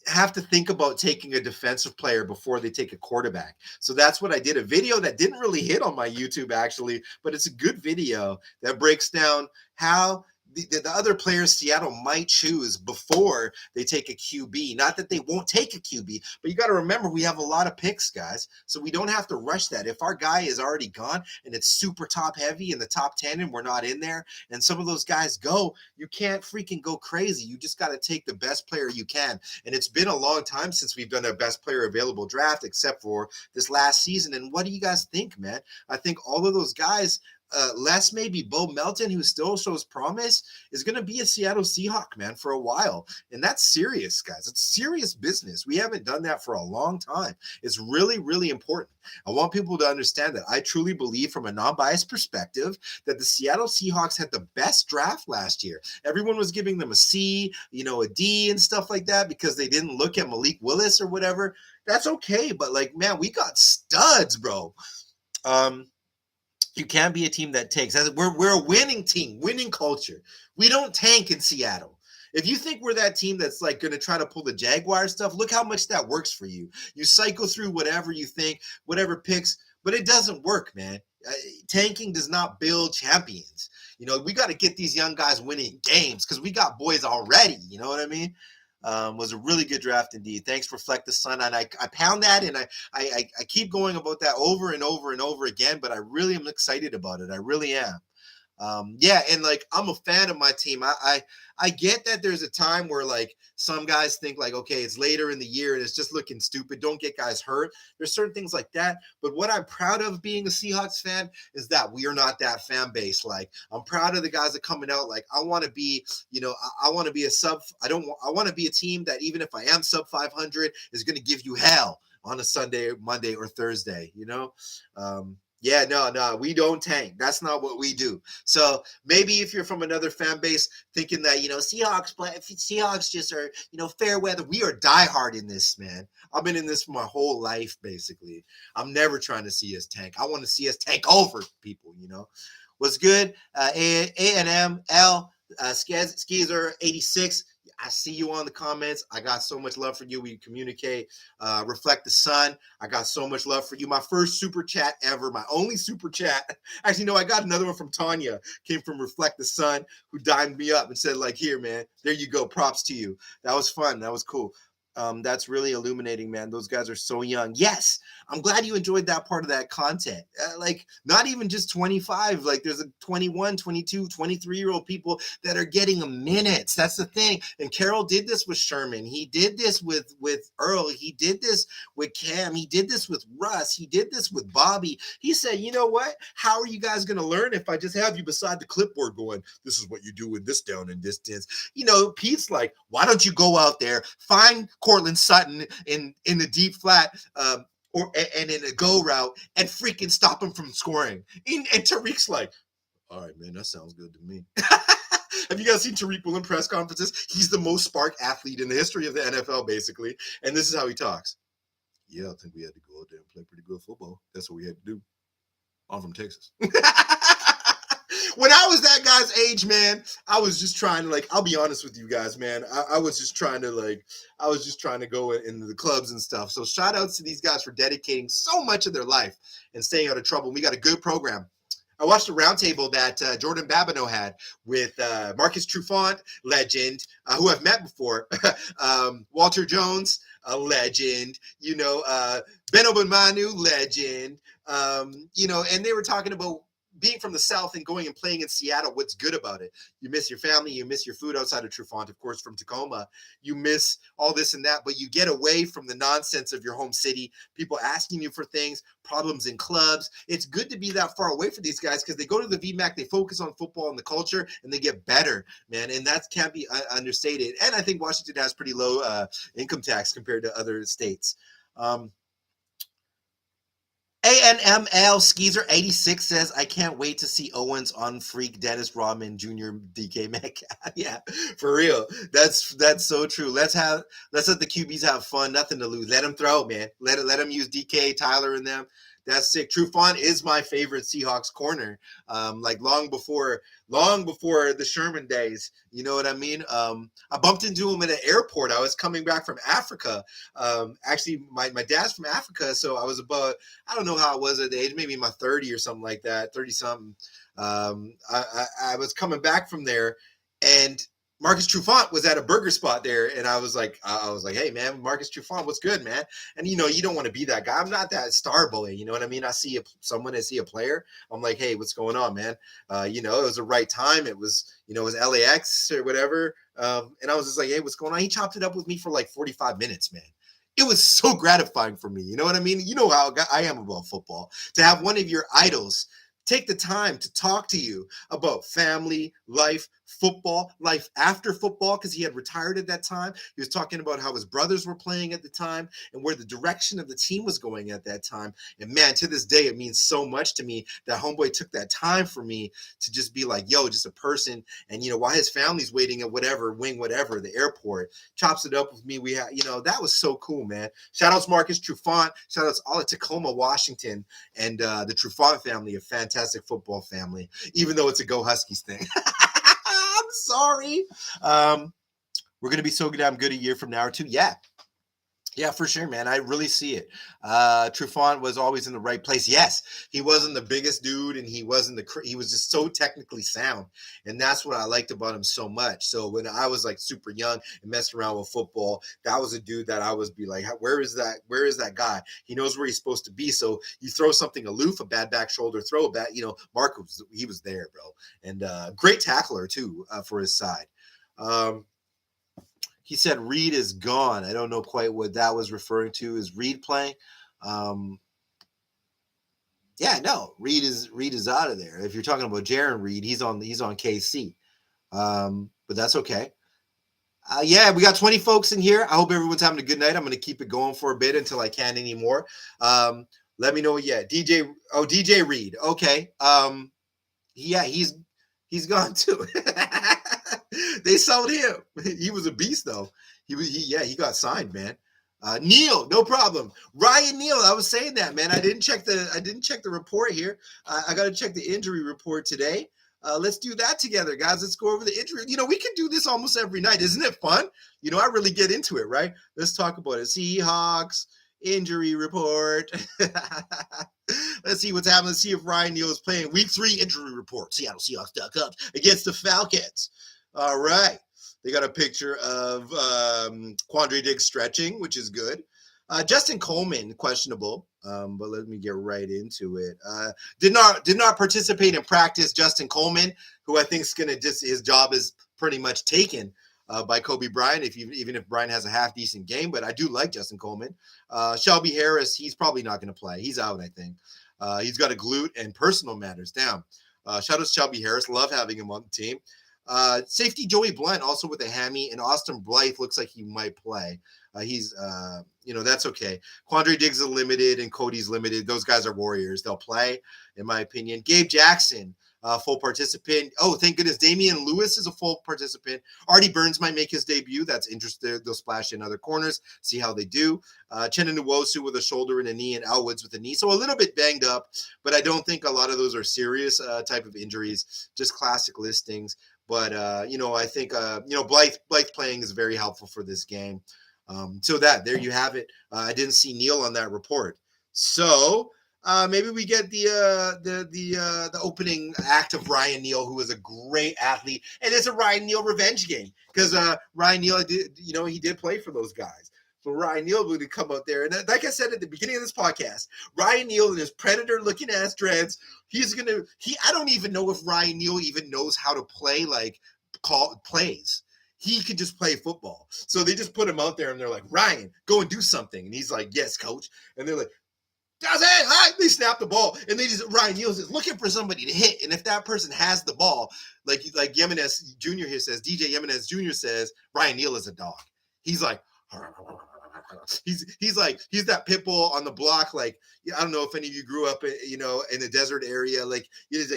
have to think about taking a defensive player before they take a quarterback. So that's what I did. A video that didn't really hit on my YouTube, actually, but it's a good video that breaks down how the other players Seattle might choose before they take a QB. Not that they won't take a QB, but you got to remember we have a lot of picks, guys. So we don't have to rush that. If our guy is already gone and it's super top heavy in the top 10 and we're not in there, and some of those guys go, you can't freaking go crazy. You just got to take the best player you can. And it's been a long time since we've done a best player available draft, except for this last season. And what do you guys think, man? I think all of those guys, less maybe Bo Melton, who still shows promise, is going to be a Seattle Seahawk, man, for a while. And that's serious, guys. It's serious business. We haven't done that for a long time. It's really, really important. I want people to understand that. I truly believe, from a non-biased perspective, that the Seattle Seahawks had the best draft last year. Everyone was giving them a C, a D and stuff like that because they didn't look at Malik Willis or whatever. That's okay. But man, we got studs, bro. You can't be a team that takes. We're a winning team, winning culture. We don't tank in Seattle. If you think we're that team that's going to try to pull the Jaguar stuff, look how much that works for you. You cycle through whatever you think, whatever picks, but it doesn't work, man. Tanking does not build champions. We got to get these young guys winning games because we got boys already. You know what I mean? Was a really good draft indeed. Thanks, Reflect the Sun. And I pound that, and I keep going about that over and over and over again, but I really am excited about it. I really am. Yeah, and like I'm a fan of my team. I get that there's a time where like some guys think like, okay, it's later in the year and it's just looking stupid. Don't get guys hurt. There's certain things like that. But what I'm proud of being a Seahawks fan is that we are not that fan base. Like I'm proud of the guys that are coming out. Like I want to be, I want to be a sub. I want to be a team that even if I am sub 500 is going to give you hell on a Sunday, Monday, or Thursday. Yeah, no, we don't tank. That's not what we do. So maybe if you're from another fan base thinking that, Seahawks just are, fair weather. We are diehard in this, man. I've been in this for my whole life, basically. I'm never trying to see us tank. I want to see us tank over people, What's good? A&M-L, Skeezer 86. I see you on the comments. I got so much love for you. We communicate. Reflect the Sun. I got so much love for you. My first super chat ever. My only super chat. Actually, no, I got another one from Tanya. Came from Reflect the Sun, who dimed me up and said, like, here, man. There you go. Props to you. That was fun. That was cool. That's really illuminating, man. Those guys are so young. Yes, I'm glad you enjoyed that part of that content. Like, not even just 25. Like, there's a 21, 22, 23-year-old people that are getting minutes. That's the thing. And Carroll did this with Sherman. He did this with Earl. He did this with Cam. He did this with Russ. He did this with Bobby. He said, you know what? How are you guys going to learn if I just have you beside the clipboard going, this is what you do in this down and distance? Pete's like, why don't you go out there, find Cortland Sutton in the deep flat, and in a go route and freaking stop him from scoring. And Tyrique's like, all right, man, that sounds good to me. Have you guys seen Tyrique Woolen press conferences? He's the most spark athlete in the history of the NFL, basically. And this is how he talks. Yeah, I think we had to go out there and play pretty good football. That's what we had to do. I'm from Texas. When I was that guy's age, man, I was just trying to, I'll be honest with you guys, man. I was just trying to go into the clubs and stuff. So shout outs to these guys for dedicating so much of their life and staying out of trouble. We got a good program. I watched a roundtable that Jordan Babineau had with Marcus Trufant, legend, who I've met before, Walter Jones, a legend, Ben Obamanu, legend, and they were talking about being from the South and going and playing in Seattle. What's good about it? You miss your family, you miss your food outside of Trufant, of course, from Tacoma. You miss all this and that, but you get away from the nonsense of your home city, people asking you for things, problems in clubs. It's good to be that far away from these guys because they go to the VMAC, they focus on football and the culture, and they get better, man. And that can't be understated. And I think Washington has pretty low income tax compared to other states. ANML Skeezer 86 says, I can't wait to see Owens on Freak Dennis Rodman Jr. DK Metcalf. Yeah, for real. That's so true. Let's let the QBs have fun. Nothing to lose. Let them throw, man. Let them use DK, Tyler, and them. That's sick. Trufant is my favorite Seahawks corner. Long before the Sherman days. You know what I mean? I bumped into him at an airport. I was coming back from Africa. Actually, my dad's from Africa, so I was about, I don't know how I was at the age, maybe my 30 or something like that, 30 something. I was coming back from there, and Marcus Trufant was at a burger spot there, and I was like, hey man, Marcus Trufant, what's good, man? And you don't want to be that guy. I'm not that star boy, you know what I mean? I see I see a player, I'm like, hey, what's going on, man? It was the right time. It was, it was LAX or whatever, and I was just like, hey, what's going on? He chopped it up with me for 45 minutes, man. It was so gratifying for me. You know what I mean? You know how I am about football. To have one of your idols take the time to talk to you about family, life, football, life after football, because he had retired at that time. He was talking about how his brothers were playing at the time and where the direction of the team was going at that time. And man, to this day, it means so much to me that homeboy took that time for me to just be like, yo, just a person. And, while his family's waiting at the airport, chops it up with me. We had, that was so cool, man. Shout outs Marcus Trufant. Shout outs all of Tacoma, Washington, and the Trufant family, a fantastic football family, even though it's a Go Huskies thing. I'm sorry. We're going to be so damn good a year from now or two. Yeah. Yeah, for sure, man. I really see it. Trufant was always in the right place. Yes, he wasn't the biggest dude, and he was just so technically sound, and that's what I liked about him so much. So when I was like super young and messing around with football, that was a dude that I was be like, where is that? Where is that guy? He knows where he's supposed to be. So you throw something aloof, a bad back shoulder throw, Mark he was there, bro, and great tackler too for his side. Um, he said Reed is gone. I don't know quite what that was referring to. Is Reed playing? Um, yeah, no, Reed is out of there. If you're talking about Jaron Reed, he's on KC. But that's okay. Yeah, we got 20 folks in here. I hope everyone's having a good night. I'm going to keep it going for a bit until I can't anymore. Let me know. Yeah, DJ Reed. Okay. Yeah, he's gone too. They sold him. He was a beast though. He got signed, man. Neil, no problem. Ryan Neal, I was saying that, man. I didn't check the report here. I got to check the injury report today. Let's do that together, guys. Let's go over the injury. We can do this almost every night. Isn't it fun? I really get into it, right? Let's talk about it. Seahawks injury report. Let's see what's happening. Let's see if Ryan Neal is playing. Week 3 injury report. SeattleSeahawks.com against the Falcons. All right. They got a picture of Quandre Diggs stretching, which is good. Justin Coleman, questionable, but let me get right into it. Did not participate in practice. Justin Coleman, who I think is going to his job is pretty much taken by Kobe Bryant, even if Bryant has a half decent game. But I do like Justin Coleman. Shelby Harris, he's probably not going to play. He's out, I think. He's got a glute and personal matters down. Shout out to Shelby Harris. Love having him on the team. Safety Joey Blunt also with a hammy, and Austin Blythe looks like he might play. He's that's okay. Quandre Diggs is limited and Cody's limited. Those guys are warriors. They'll play, in my opinion. Gabe Jackson, full participant. Oh, thank goodness. Damian Lewis is a full participant. Artie Burns might make his debut. That's interesting. They'll splash in other corners, see how they do. Chenna Nwosu with a shoulder and a knee, and Elwoods with a knee. So a little bit banged up, but I don't think a lot of those are serious type of injuries, just classic listings. But, I think, Blythe playing is very helpful for this game. So there you have it. I didn't see Neil on that report. So maybe we get the opening act of Ryan Neal, who is a great athlete. And it's a Ryan Neal revenge game because Ryan Neal, he did play for those guys. So Ryan Neal would come out there. And like I said at the beginning of this podcast, Ryan Neal and his predator-looking ass dreads, I don't even know if Ryan Neal even knows how to play, call plays. He could just play football. So they just put him out there and they're like, Ryan, go and do something. And he's like, yes, coach. And they're like, they snap the ball. And Ryan Neal is looking for somebody to hit. And if that person has the ball, like Jimenez Jr. here says, DJ Jimenez Jr. says, Ryan Neal is a dog. He's like, he's that pit bull on the block. Like, I don't know if any of you grew up, in a desert area, like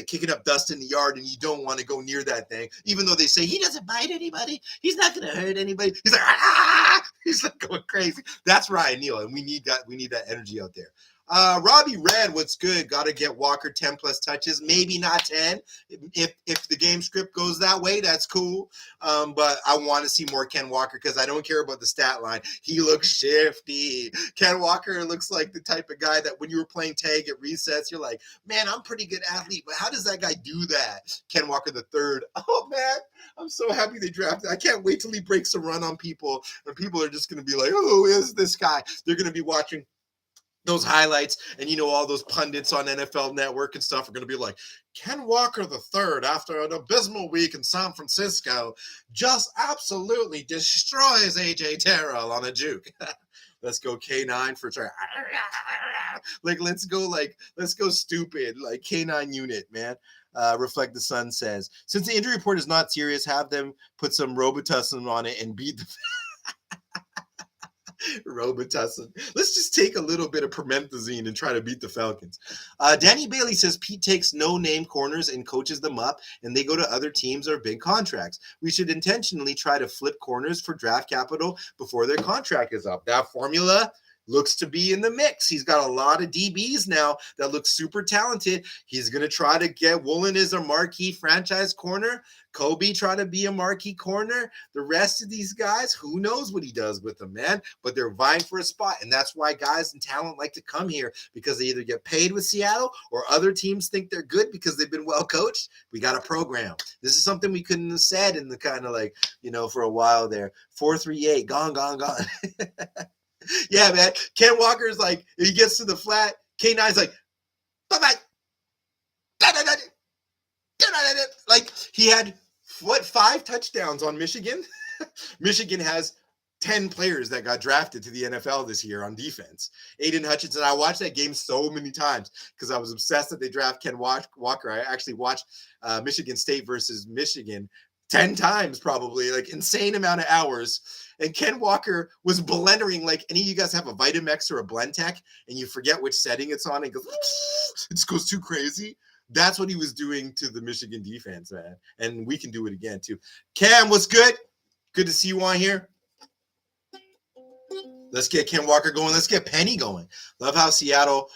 kicking up dust in the yard, and you don't want to go near that thing, even though they say he doesn't bite anybody, he's not going to hurt anybody. He's like, he's like going crazy. That's Ryan Neal, and we need that energy out there. Robbie Red, what's good? Got to get Walker 10 plus touches, maybe not 10. If the game script goes that way, that's cool. But I want to see more Ken Walker because I don't care about the stat line. He looks shifty. Ken Walker looks like the type of guy that when you were playing tag at resets, you're like, man, I'm a pretty good athlete, but how does that guy do that? Ken Walker the third. Oh man, I'm so happy they drafted. I can't wait till he breaks a run on people, and people are just going to be like, who is this guy? They're going to be watching those highlights, and all those pundits on NFL Network and stuff are going to be like, Ken Walker the third, after an abysmal week in San Francisco, just absolutely destroys AJ Terrell on a juke. Let's go K9 for try. Let's go stupid, like K9 unit, man. Reflect the Sun says, since the injury report is not serious, have them put some Robitussin on it and beat the Robitussin. Let's just take a little bit of promethazine and try to beat the Falcons. Danny Bailey says Pete takes no-name corners and coaches them up, and they go to other teams or big contracts. We should intentionally try to flip corners for draft capital before their contract is up. That formula looks to be in the mix. He's got a lot of DBs now that look super talented. He's going to try to get Woolen as a marquee franchise corner. Kobe try to be a marquee corner. The rest of these guys, who knows what he does with them, man? But they're vying for a spot. And that's why guys and talent like to come here, because they either get paid with Seattle or other teams think they're good because they've been well coached. We got a program. This is something we couldn't have said in the kind of like, for a while there. 4-3-8, gone. Yeah, man. Ken Walker's like, he gets to the flat. K9's like, bye-bye. Like, he had, 5 touchdowns on Michigan? Michigan has 10 players that got drafted to the NFL this year on defense. Aiden Hutchinson, I watched that game so many times because I was obsessed that they draft Ken Walker. I actually watched Michigan State versus Michigan 10 times probably, like insane amount of hours. And Ken Walker was blendering, like any of you guys have a Vitamix or a Blendtec and you forget which setting it's on and goes, it just goes too crazy. That's what he was doing to the Michigan defense, man. And we can do it again too. Cam, what's good? Good to see you on here. Let's get Ken Walker going. Let's get Penny going. Love how Seattle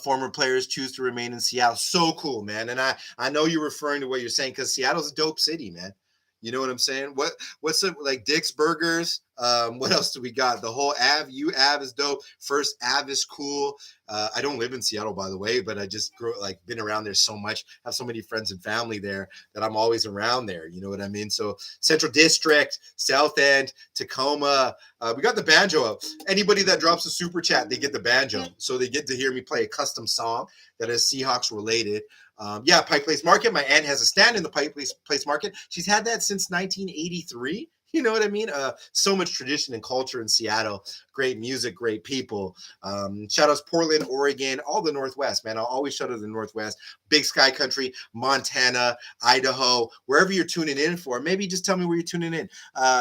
former players choose to remain in Seattle. So cool, man. And I know you're referring to what you're saying because Seattle's a dope city, man. You know what I'm saying? What's it like? Dick's Burgers. What else do we got? The whole Ave is dope. First Ave is cool. I don't live in Seattle, by the way, but I just been around there so much. I have so many friends and family there that I'm always around there. You know what I mean? So Central District, South End, Tacoma. We got the banjo out. Anybody that drops a super chat, they get the banjo. So they get to hear me play a custom song that is Seahawks related. Pike Place Market. My aunt has a stand in the Pike Place Market. She's had that since 1983. You know what I mean? So much tradition and culture in Seattle. Great music, great people. Shout outs Portland, Oregon, all the Northwest, man. I'll always shout out the Northwest. Big Sky Country, Montana, Idaho, wherever you're tuning in for. Maybe just tell me where you're tuning in.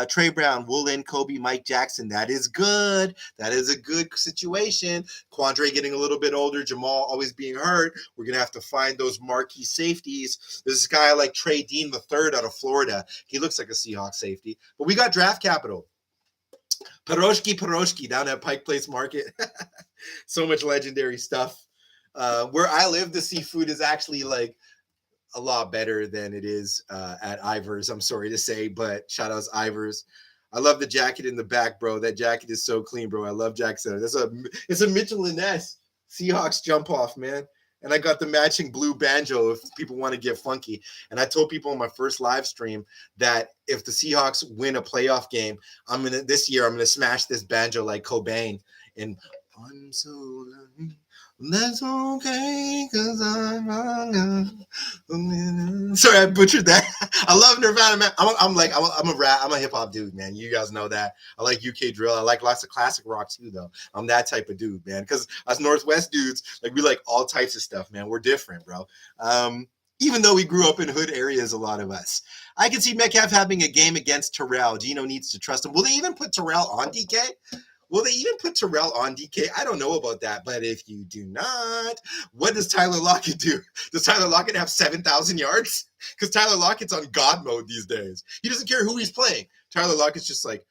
Trey Brown, Woolen, Kobe, Mike Jackson. That is good. That is a good situation. Quandre getting a little bit older. Jamal always being hurt. We're going to have to find those marquee safeties. There's this guy like Trey Dean III out of Florida. He looks like a Seahawks safety. But we got draft capital. Piroshki down at Pike Place Market. So much legendary stuff. Where I live, the seafood is actually like a lot better than it is at Ivers. I'm sorry to say, but shout outs Ivers. I love the jacket in the back, bro. That jacket is so clean, bro. I love Jack Center. It's a Mitchell and Ness Seahawks jump off, man. And I got the matching blue banjo if people want to get funky. And I told people on my first live stream that if the Seahawks win a playoff game, this year I'm gonna smash this banjo like Cobain. And I'm so that's okay, cause I'm sorry, I butchered that. I love Nirvana, man. I'm a hip hop dude, man. You guys know that. I like UK drill. I like lots of classic rock too, though. I'm that type of dude, man. Because us Northwest dudes, like we like all types of stuff, man. We're different, bro. Even though we grew up in hood areas, a lot of us. I can see Metcalf having a game against Terrell. Gino needs to trust him. Will they even put Terrell on DK? Will they even put Terrell on DK? I don't know about that, but if you do not, what does Tyler Lockett do? Does Tyler Lockett have 7,000 yards? Because Tyler Lockett's on God mode these days. He doesn't care who he's playing. Tyler Lockett's just like,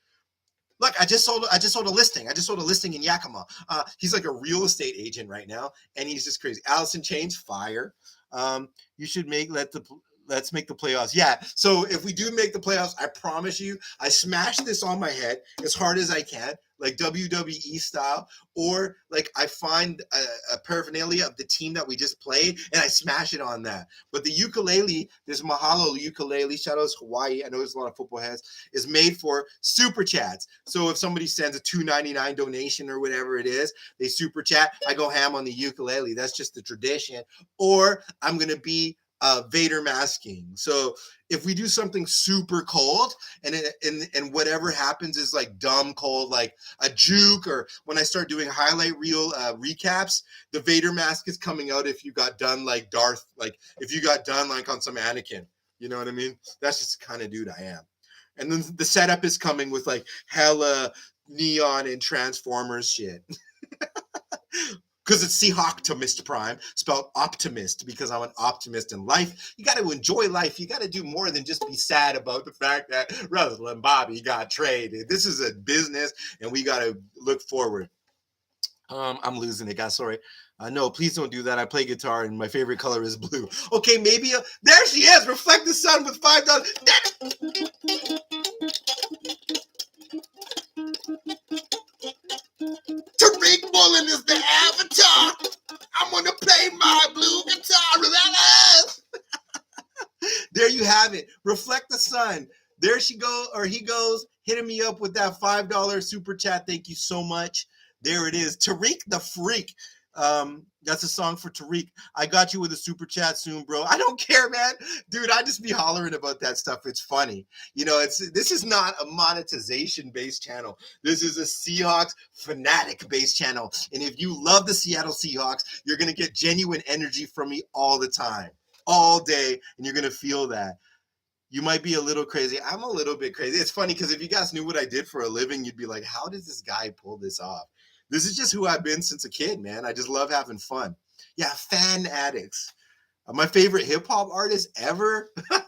look, I just sold a listing. I just sold a listing in Yakima. He's like a real estate agent right now, and he's just crazy. Allison Chains, fire. You should let's make the playoffs. Yeah. So if we do make the playoffs, I promise you, I smash this on my head as hard as I can, like WWE style, or like I find a paraphernalia of the team that we just played and I smash it on that. But the ukulele, this Mahalo ukulele, shout outs Hawaii, I know there's a lot of football heads, is made for super chats. So if somebody sends a $2.99 donation or whatever it is, they super chat, I go ham on the ukulele. That's just the tradition. Or I'm going to be Vader masking. So if we do something super cold and whatever happens is like dumb cold, like a juke, or when I start doing highlight reel recaps, the Vader mask is coming out if you got done like Darth, like if you got done like on some Anakin, you know what I mean? That's just the kind of dude I am. And then the setup is coming with like hella neon and Transformers shit. Because it's Seahawktopmist Prime, spelled optimist, because I'm an optimist in life. You got to enjoy life. You got to do more than just be sad about the fact that Russell and Bobby got traded. This is a business, and we got to look forward. I'm losing it, guys. Sorry. No, please don't do that. I play guitar and my favorite color is blue. Okay, maybe there she is. Reflect the sun with $5. Tyrique Bullen is the avatar. I'm gonna play my blue guitar. There you have it. Reflect the sun. There she go, or he goes, hitting me up with that $5 super chat. Thank you so much. There it is. Tyrique the Freak. That's a song for Tyrique. I got you with a super chat soon, bro. I don't care, man. Dude, I just be hollering about that stuff. It's funny. This is not a monetization based channel. This is a Seahawks fanatic based channel. And if you love the Seattle Seahawks, you're gonna get genuine energy from me all the time, all day, and you're gonna feel that. You might be a little crazy. I'm a little bit crazy. It's funny because if you guys knew what I did for a living, you'd be like, how does this guy pull this off? This is just who I've been since a kid, man. I just love having fun. Yeah, fan addicts. My favorite hip hop artist ever. I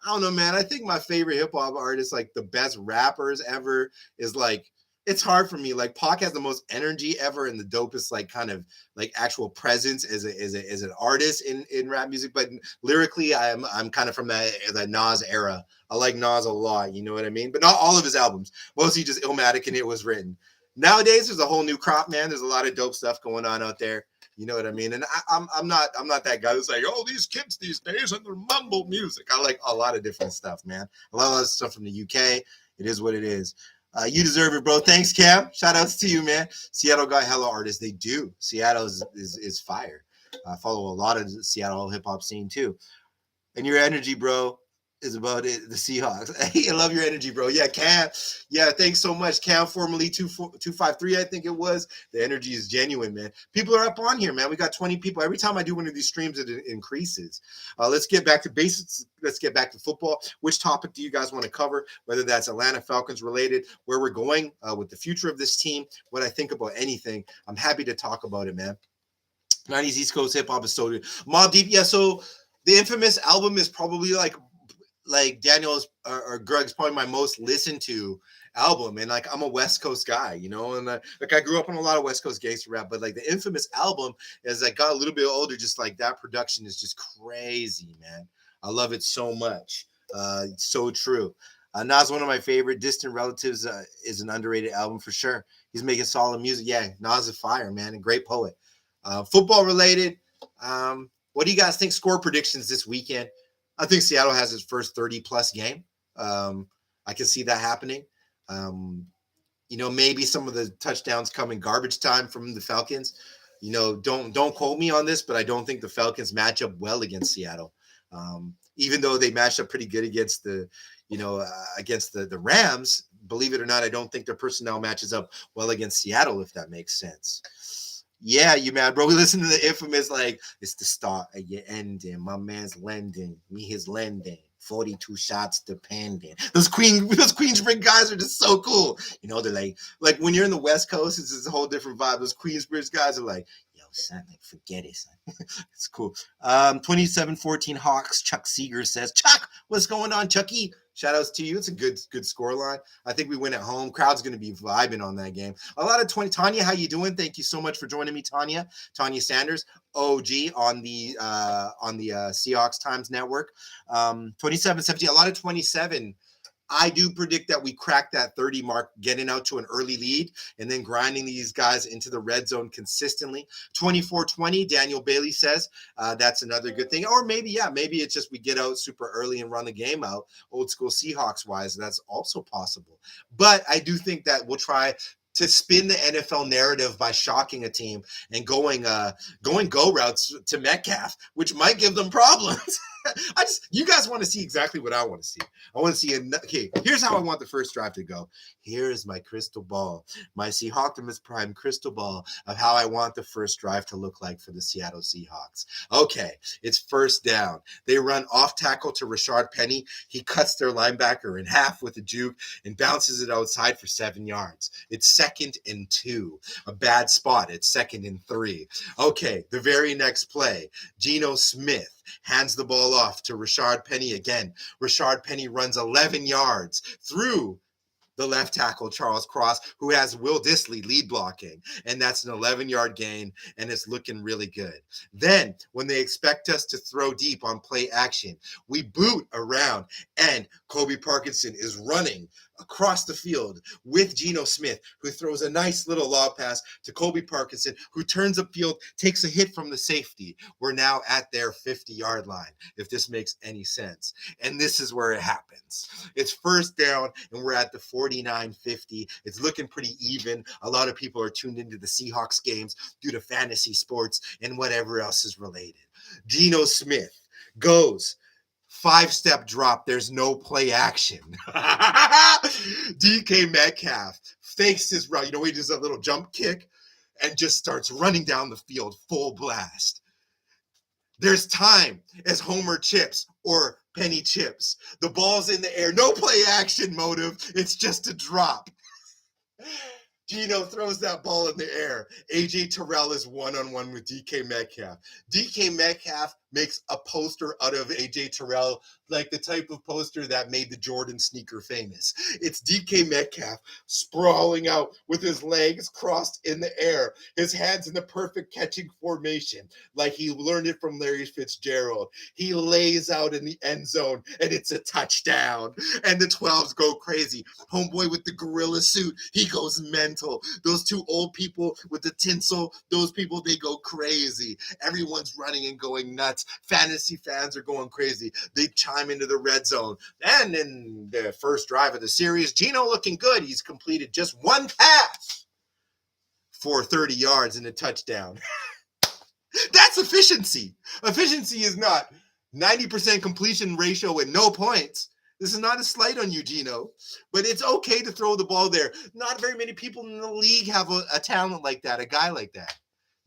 don't know, man. I think my favorite hip hop artist, like the best rappers ever, is like, it's hard for me. Like Pac has the most energy ever and the dopest, like kind of like actual presence as an artist in rap music. But lyrically, I'm kind of from that Nas era. I like Nas a lot. You know what I mean? But not all of his albums. Mostly just Illmatic and It Was Written. Nowadays, there's a whole new crop, man. There's a lot of dope stuff going on out there. You know what I mean? And I'm not that guy who's like, oh, these kids these days and their mumble music. I like a lot of different stuff, man. A lot of stuff from the UK. It is what it is. You deserve it, bro. Thanks, Cam. Shout outs to you, man. Seattle got hella artists. They do. Seattle is fire. I follow a lot of the Seattle hip hop scene too. And your energy, bro, is about it. The Seahawks. Hey, I love your energy, bro. Yeah, Cam. Yeah, thanks so much, Cam. Formerly 253, I think it was. The energy is genuine, man. People are up on here, man. We got 20 people. Every time I do one of these streams, it increases. Let's get back to basics. Let's get back to football. Which topic do you guys want to cover? Whether that's Atlanta Falcons related, where we're going with the future of this team, what I think about anything. I'm happy to talk about it, man. 90s East Coast hip hop is so good. Mobb Deep, yeah. So the infamous album is probably like Daniel's or Greg's probably my most listened to album. And like, I'm a West Coast guy, you know, and like I grew up on a lot of West Coast gangster rap, but like the infamous album, as I got a little bit older, just like that production is just crazy, man. I love it so much. It's so true. Nas, one of my favorite. Distant Relatives is an underrated album for sure. He's making solid music. Yeah, Nas is fire, man, and great poet. Football related. What do you guys think? Score predictions this weekend? I think Seattle has its first 30-plus game. I can see that happening. Maybe some of the touchdowns come in garbage time from the Falcons. Don't quote me on this, but I don't think the Falcons match up well against Seattle. Even though they matched up pretty good against the Rams, believe it or not, I don't think their personnel matches up well against Seattle, if that makes sense. Yeah, you mad, bro. We listen to the infamous, like, it's the start of your ending. My man's lending, me his lending. 42 shots depending. Those Queensbridge guys are just so cool. They're like when you're in the West Coast, it's just a whole different vibe. Those Queensbridge guys are like, yo, son, like, forget it, son. It's cool. 27-14 Hawks. Chuck Seeger says, Chuck, what's going on, Chucky? Shout outs to you. It's a good score line. I think we win at home. Crowd's going to be vibing on that game. A lot of 20. Tanya, how you doing? Thank you so much for joining me, Tanya. Tanya Sanders, OG on the Seahawks Times Network. 27-17. A lot of 27. I do predict that we crack that 30 mark, getting out to an early lead and then grinding these guys into the red zone consistently. 24-20, Daniel Bailey says that's another good thing. Or maybe it's just we get out super early and run the game out, old school Seahawks wise. That's also possible. But I do think that we'll try to spin the NFL narrative by shocking a team and going go routes to Metcalf, which might give them problems. You guys want to see exactly what I want to see. I want to see okay, here's how I want the first drive to go. Here is my crystal ball, my Seahawktopmist Prime crystal ball of how I want the first drive to look like for the Seattle Seahawks. Okay, it's first down. They run off tackle to Rashard Penny. He cuts their linebacker in half with a juke and bounces it outside for 7 yards. It's 2nd and 2. A bad spot. It's 2nd and 3. Okay, the very next play, Geno Smith hands the ball off to Rashard Penny again. Rashard Penny runs 11 yards through the left tackle, Charles Cross, who has Will Dissly lead blocking. And that's an 11-yard gain, and it's looking really good. Then, when they expect us to throw deep on play action, we boot around, and Kobe Parkinson is running across the field with Geno Smith, who throws a nice little lob pass to Kobe Parkinson, who turns upfield, takes a hit from the safety. We're now at their 50-yard line, if this makes any sense. And this is where it happens. It's first down, and we're at the 49-50. It's looking pretty even. A lot of people are tuned into the Seahawks games due to fantasy sports and whatever else is related. Geno Smith goes 5-step drop. There's no play action. DK Metcalf fakes his route. He does a little jump kick and just starts running down the field full blast. There's time as Homer chips or Penny chips. The ball's in the air. No play action motive. It's just a drop. Geno throws that ball in the air. A.J. Terrell is one-on-one with DK Metcalf. DK Metcalf makes a poster out of A.J. Terrell, like the type of poster that made the Jordan sneaker famous. It's DK Metcalf sprawling out with his legs crossed in the air, his hands in the perfect catching formation, like he learned it from Larry Fitzgerald. He lays out in the end zone, and it's a touchdown. And the 12s go crazy. Homeboy with the gorilla suit, he goes mental. Those two old people with the tinsel, those people, they go crazy. Everyone's running and going nuts. Fantasy fans are going crazy. They chime into the red zone. And in the first drive of the series, Geno looking good. He's completed just one pass for 30 yards and a touchdown. That's efficiency. Efficiency is not 90% completion ratio and no points. This is not a slight on you, Geno, but it's okay to throw the ball there. Not very many people in the league have a talent like that, a guy like that.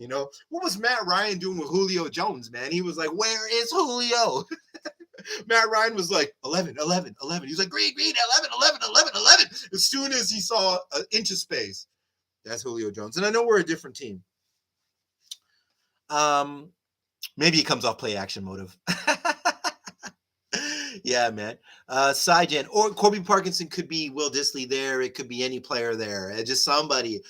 What was Matt Ryan doing with Julio Jones, man? He was like, where is Julio? Matt Ryan was like, 11, 11, 11. He was like, green, 11, 11, 11, 11. As soon as he saw an inch of space, that's Julio Jones. And I know we're a different team. Maybe he comes off play action motive. Yeah, man. Sidegen or Kobe Parkinson could be Will Dissly there. It could be any player there. Just somebody,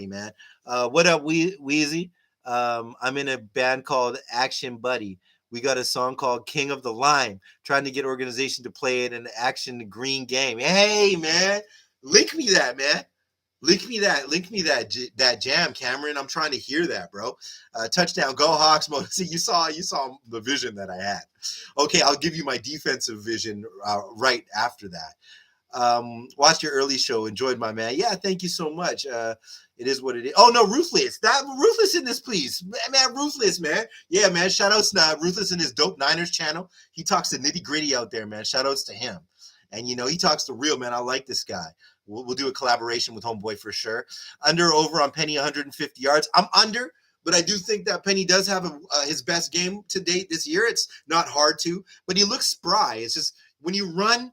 man. What up, Wheezy? I'm in a band called Action Buddy. We got a song called King of the Line, trying to get organization to play it in an action green game. Hey, man, link me that, man. Link me that jam, Cameron. I'm trying to hear that, bro. Touchdown, go Hawks mode. See, you saw the vision that I had. Okay, I'll give you my defensive vision right after that. Watched your early show. Enjoyed my man. Yeah, thank you so much. It is what it is. Oh, no, Ruthless. Ruthless in this, please. Man, Ruthless, man. Yeah, man, shout-outs to Ruthless in his Dope Niners channel. He talks the nitty-gritty out there, man. Shout-outs to him. And, he talks the real, man. I like this guy. We'll do a collaboration with Homeboy for sure. Under, over on Penny, 150 yards. I'm under, but I do think that Penny does have his best game to date this year. It's not hard to, but he looks spry. It's just when you run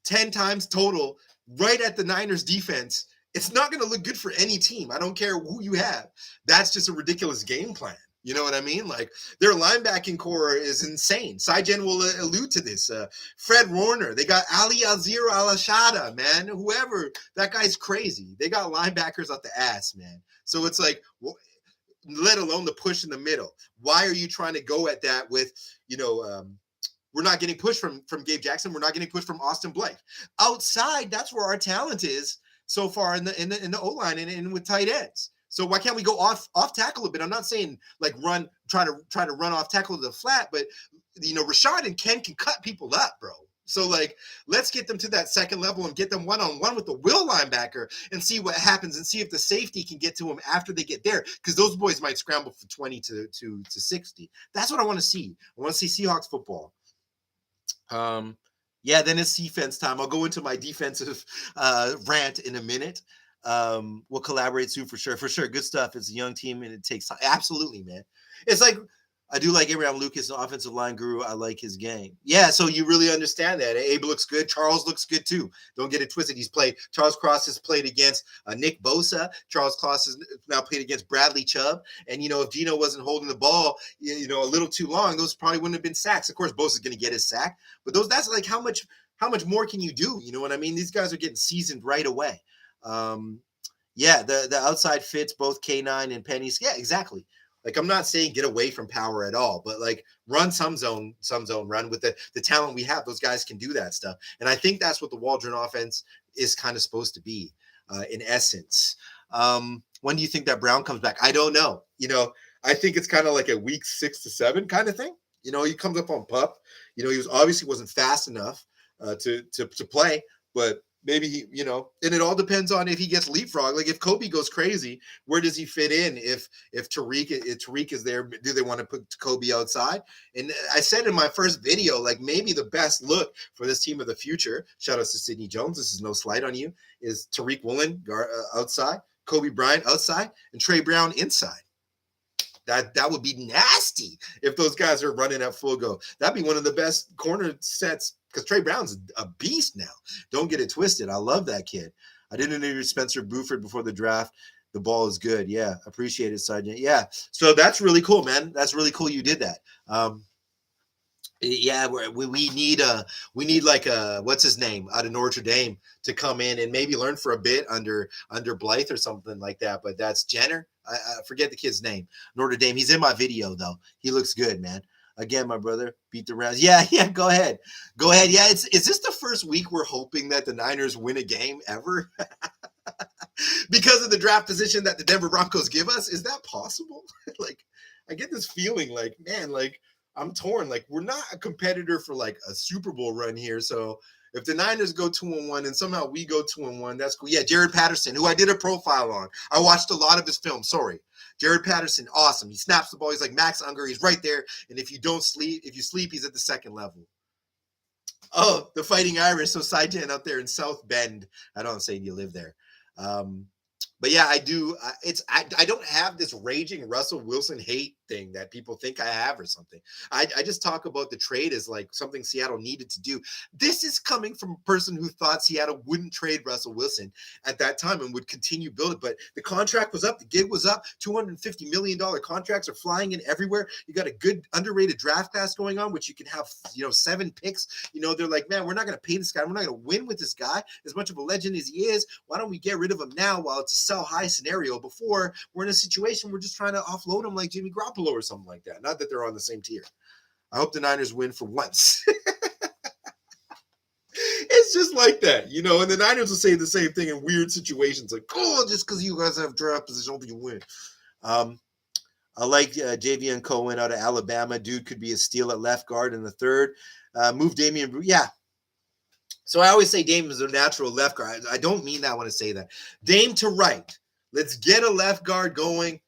10 times total right at the Niners defense, it's not going to look good for any team. I don't care who you have. That's just a ridiculous game plan. You know what I mean? Like, their linebacking core is insane. Sidegen will allude to this. Fred Warner. They got Ali Alzira Alashada, man. Whoever. That guy's crazy. They got linebackers out the ass, man. So it's like, let alone the push in the middle. Why are you trying to go at that with, we're not getting pushed from Gabe Jackson. We're not getting pushed from Austin Blythe. Outside, that's where our talent is so far in the O-line and with tight ends. So why can't we go off tackle a bit? I'm not saying like try to run off tackle to the flat, but Rashad and Ken can cut people up, bro. So like, let's get them to that second level and get them one-on-one with the will linebacker and see what happens and see if the safety can get to them after they get there, because those boys might scramble for 20 to 60. That's what I want to see. I want to see Seahawks football. Yeah, then it's defense time. I'll go into my defensive rant in a minute. We'll collaborate soon for sure. Good stuff. It's a young team and it takes time. Absolutely, man. It's like, I do like Abraham Lucas, an offensive line guru. I like his game. Yeah, so you really understand that. Abe looks good. Charles looks good too. Don't get it twisted. Charles Cross has played against Nick Bosa. Charles Cross has now played against Bradley Chubb. And, if Geno wasn't holding the ball, a little too long, those probably wouldn't have been sacks. Of course, Bosa's going to get his sack. But that's like how much how much more can you do? You know what I mean? These guys are getting seasoned right away. Yeah, the outside fits both K9 and Pennies. Yeah, exactly. Like, I'm not saying get away from power at all, but like run some zone run with the talent we have. Those guys can do that stuff. And I think that's what the Waldron offense is kind of supposed to be in essence. When do you think that Brown comes back? I don't know. I think it's kind of like a week 6 to 7 kind of thing. He comes up on pup. He was obviously wasn't fast enough to play, but maybe and it all depends on if he gets leapfrog. Like if Kobe goes crazy, where does he fit in? If Tyrique is there, do they want to put Kobe outside? And I said in my first video, like maybe the best look for this team of the future, shout out to Sidney Jones, this is no slight on you, is Tyrique Woolen outside, Kobe Bryant outside, and Trey Brown inside. That would be nasty if those guys are running at full go. That'd be one of the best corner sets because Trey Brown's a beast now. Don't get it twisted. I love that kid. I didn't interview Spencer Buford before the draft. The ball is good. Yeah, appreciate it, Sergeant. Yeah, so that's really cool, man. That's really cool you did that. Yeah, we need like a what's his name out of Notre Dame to come in and maybe learn for a bit under Blythe or something like that. But that's Jenner. I forget the kid's name. Notre Dame. He's in my video though. He looks good, man. Again, my brother beat the Rams. Yeah. Go ahead. Yeah. Is this the first week we're hoping that the Niners win a game ever because of the draft position that the Denver Broncos give us? Is that possible? Like, I get this feeling like, man, like I'm torn. Like we're not a competitor for like a Super Bowl run here. So if the Niners go 2-1 and somehow we go 2-1, that's cool. Yeah, Jared Patterson, who I did a profile on. I watched a lot of his film. Sorry. Jared Patterson, awesome. He snaps the ball. He's like Max Unger. He's right there. And if you sleep, he's at the second level. Oh, the Fighting Irish. So Saijan out there in South Bend. I don't say you live there. But yeah, I do. I don't have this raging Russell Wilson hate thing that people think I have or something. I just talk about the trade as like something Seattle needed to do. This is coming from a person who thought Seattle wouldn't trade Russell Wilson at that time and would continue building. But the contract was up, the gig was up. $250 million contracts are flying in everywhere. You got a good underrated draft class going on, which you can have 7 picks. They're like, man, we're not going to pay this guy. We're not going to win with this guy. As much of a legend as he is, why don't we get rid of him now while it's a sell high scenario before we're in a situation we're just trying to offload him like Jimmy Garoppolo or something like that. Not that they're on the same tier. I hope the Niners win for once. It's just like that, and the Niners will say the same thing in weird situations like, oh, just because you guys have draft position, hope you win. I like Javion Cohen out of Alabama. Dude could be a steal at left guard in the third. Move Damian. Yeah. So I always say Dame is a natural left guard. I don't mean that when I say that. Dame to right. Let's get a left guard going.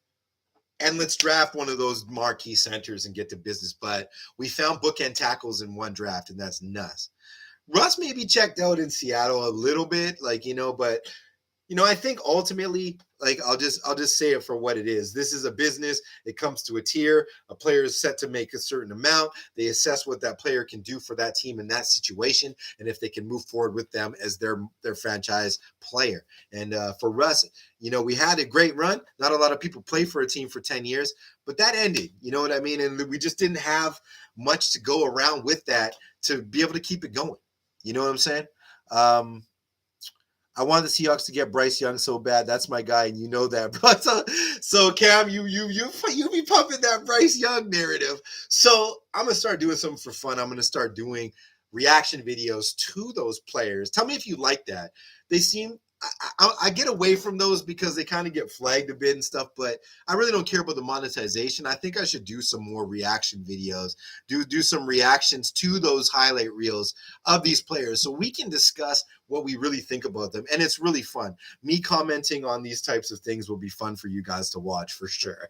And let's draft one of those marquee centers and get to business. But we found bookend tackles in one draft, and that's nuts. Russ may be checked out in Seattle a little bit, but I think ultimately, I'll just say it for what it is. This is a business. It comes to a tier. A player is set to make a certain amount. They assess what that player can do for that team in that situation, and if they can move forward with them as their franchise player. And for Russ, we had a great run. Not a lot of people play for a team for 10 years, but that ended. You know what I mean? And we just didn't have much to go around with that to be able to keep it going. You know what I'm saying? I want the Seahawks to get Bryce Young so bad. That's my guy, and you know that, bro. So Cam, you be pumping that Bryce Young narrative. So I'm gonna start doing something for fun. I'm gonna start doing reaction videos to those players. Tell me if you like that. They seem I get away from those because they kind of get flagged a bit and stuff, but I really don't care about the monetization. I think I should do some more reaction videos, do some reactions to those highlight reels of these players so we can discuss what we really think about them. And it's really fun. Me commenting on these types of things will be fun for you guys to watch for sure.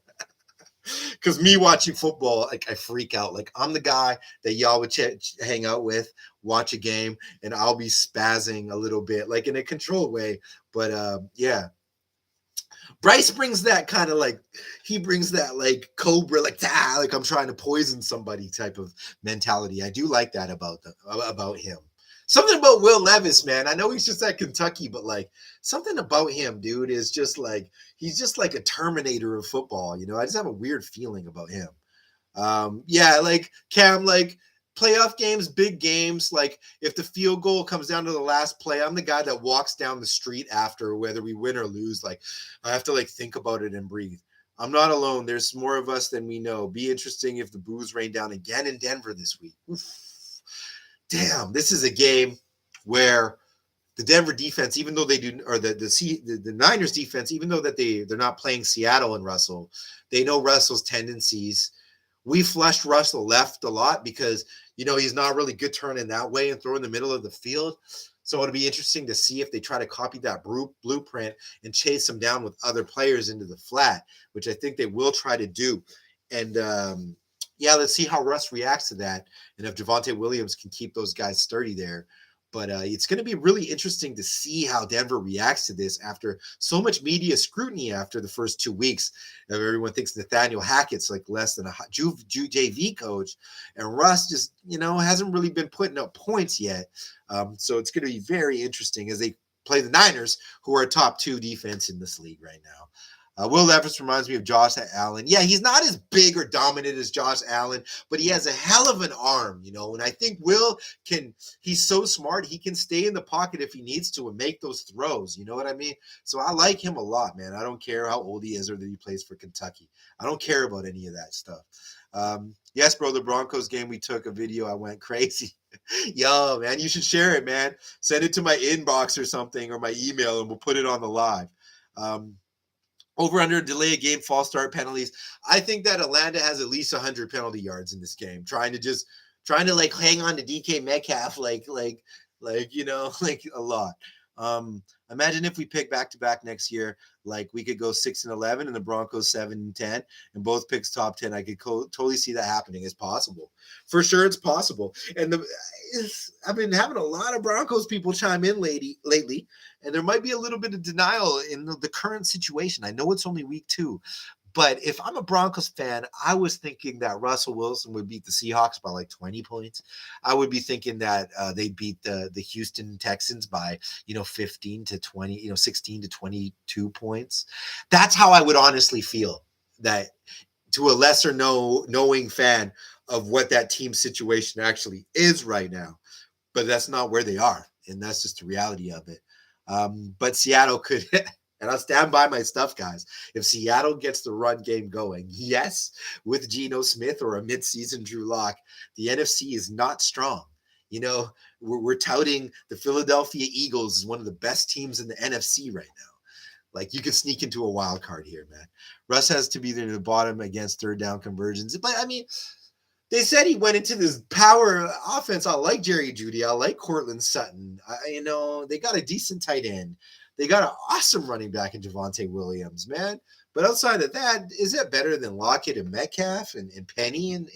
Because me watching football, I freak out. I'm the guy that y'all would hang out with, watch a game, and I'll be spazzing a little bit, in a controlled way. But yeah, Bryce brings that kind of he brings that Cobra, I'm trying to poison somebody type of mentality. I do like that about him. Something about Will Levis, man. I know he's just at Kentucky, but something about him, dude, is just he's just like a Terminator of football. I just have a weird feeling about him. Yeah, Cam, playoff games, big games, like if the field goal comes down to the last play, I'm the guy that walks down the street after, whether we win or lose. Like, I have to like think about it and breathe. I'm not alone. There's more of us than we know. Be interesting if the boos rain down again in Denver this week. Oof. Damn, this is a game where the Denver defense, even though they do, or the Niners defense, even though that they're not playing Seattle and Russell, they know Russell's tendencies. We flushed Russell left a lot because, he's not really good turning that way and throwing the middle of the field. So it'll be interesting to see if they try to copy that blueprint and chase him down with other players into the flat, which I think they will try to do. And let's see how Russ reacts to that. And if Javonte Williams can keep those guys sturdy there. But it's going to be really interesting to see how Denver reacts to this after so much media scrutiny after the first 2 weeks. Everyone thinks Nathaniel Hackett's like less than a JV coach. And Russ just, hasn't really been putting up points yet. So it's going to be very interesting as they play the Niners, who are a top 2 defense in this league right now. Will Levis reminds me of Josh Allen. Yeah, he's not as big or dominant as Josh Allen, but he has a hell of an arm, and I think Will he's so smart, he can stay in the pocket if he needs to and make those throws, you know what I mean? So I like him a lot, man. I don't care how old he is or that he plays for Kentucky. I don't care about any of that stuff. Yes, bro, the Broncos game, we took a video. I went crazy. Yo, man, you should share it, man. Send it to my inbox or something or my email, and we'll put it on the live. Over under delay a game, false start penalties. I think that Atlanta has at least 100 penalty yards in this game. Trying to like hang on to DK Metcalf like a lot. Imagine if we pick back-to-back next year, like we could go 6-11 and the Broncos 7-10 and both picks top 10. I could totally see that happening. It's possible. For sure, it's possible. And I've been having a lot of Broncos people chime in lately, and there might be a little bit of denial in the current situation. I know it's only week 2. But if I'm a Broncos fan, I was thinking that Russell Wilson would beat the Seahawks by like 20 points. I would be thinking that they'd beat the Houston Texans by, 15 to 20, 16 to 22 points. That's how I would honestly feel, that to a lesser knowing fan of what that team situation actually is right now. But that's not where they are. And that's just the reality of it. But Seattle could... And I'll stand by my stuff, guys. If Seattle gets the run game going, yes, with Geno Smith or a midseason Drew Lock, the NFC is not strong. We're touting the Philadelphia Eagles as one of the best teams in the NFC right now. Like, you could sneak into a wild card here, man. Russ has to be there in the bottom against third down conversions. But, I mean, they said he went into this power offense. I like Jerry Jeudy. I like Cortland Sutton. They got a decent tight end. They got an awesome running back in Javonte Williams, man. But outside of that, is it better than Lockett and Metcalf and Penny and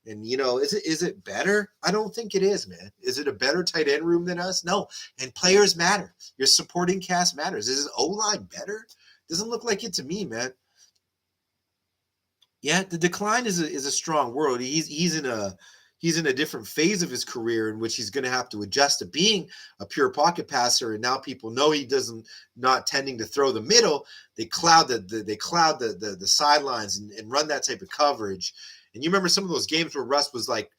is it better? I don't think it is, man. Is it a better tight end room than us? No. And players matter. Your supporting cast matters. Is his O-line better? Doesn't look like it to me, man. Yeah, the decline is a strong word. He's in a different phase of his career in which he's going to have to adjust to being a pure pocket passer. And now people know he not tending to throw the middle. They cloud the sidelines and run that type of coverage. And you remember some of those games where Russ was like,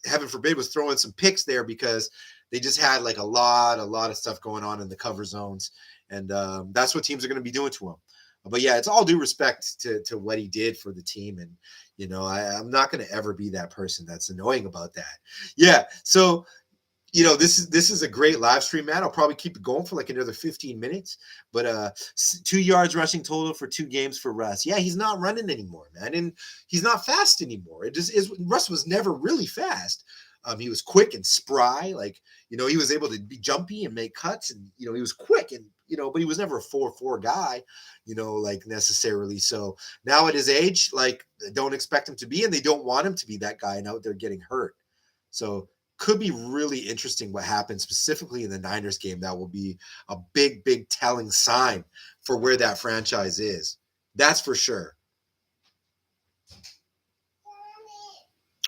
heaven forbid, was throwing some picks there because they just had like a lot of stuff going on in the cover zones. And that's what teams are going to be doing to him. But yeah, it's all due respect to what he did for the team. And, I'm not going to ever be that person that's annoying about that. Yeah. So, this is a great live stream, man. I'll probably keep it going for like another 15 minutes, but 2 yards rushing total for 2 games for Russ. Yeah. He's not running anymore, man. And he's not fast anymore. It just is. Russ was never really fast. He was quick and spry. Like, he was able to be jumpy and make cuts and, he was quick and, but he was never a 4-4 guy, like necessarily. So now at his age, like, don't expect him to be, and they don't want him to be that guy, and out there getting hurt. So could be really interesting what happens specifically in the Niners game. That will be a big, big telling sign for where that franchise is. That's for sure.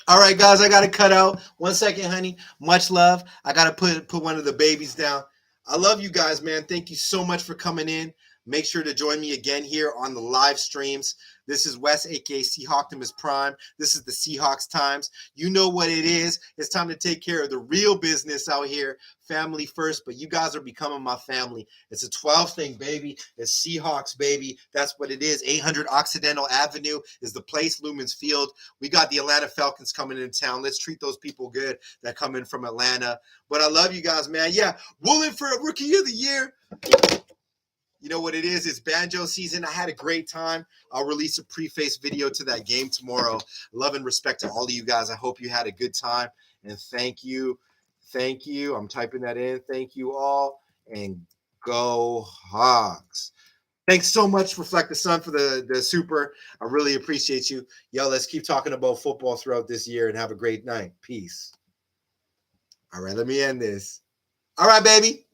All right, guys, I got to cut out. 1 second, honey. Much love. I got to put one of the babies down. I love you guys, man. Thank you so much for coming in. Make sure to join me again here on the live streams. This is Wes, aka Seahawktopmist Prime. This is the Seahawks Times. You know what it is. It's time to take care of the real business out here. Family first, but you guys are becoming my family. It's a 12 thing, baby. It's Seahawks, baby. That's what it is. 800 Occidental Avenue is the place, Lumen's Field. We got the Atlanta Falcons coming into town. Let's treat those people good that come in from Atlanta. But I love you guys, man. Yeah, Woolen for a Rookie of the Year. You know what it is? It's banjo season. I had a great time. I'll release a preface video to that game tomorrow. Love and respect to all of you guys. I hope you had a good time. And thank you. Thank you. I'm typing that in. Thank you all. And go Hogs. Thanks so much, Reflect the Sun, for the super. I really appreciate you. Yo, let's keep talking about football throughout this year and have a great night. Peace. All right, let me end this. All right, baby.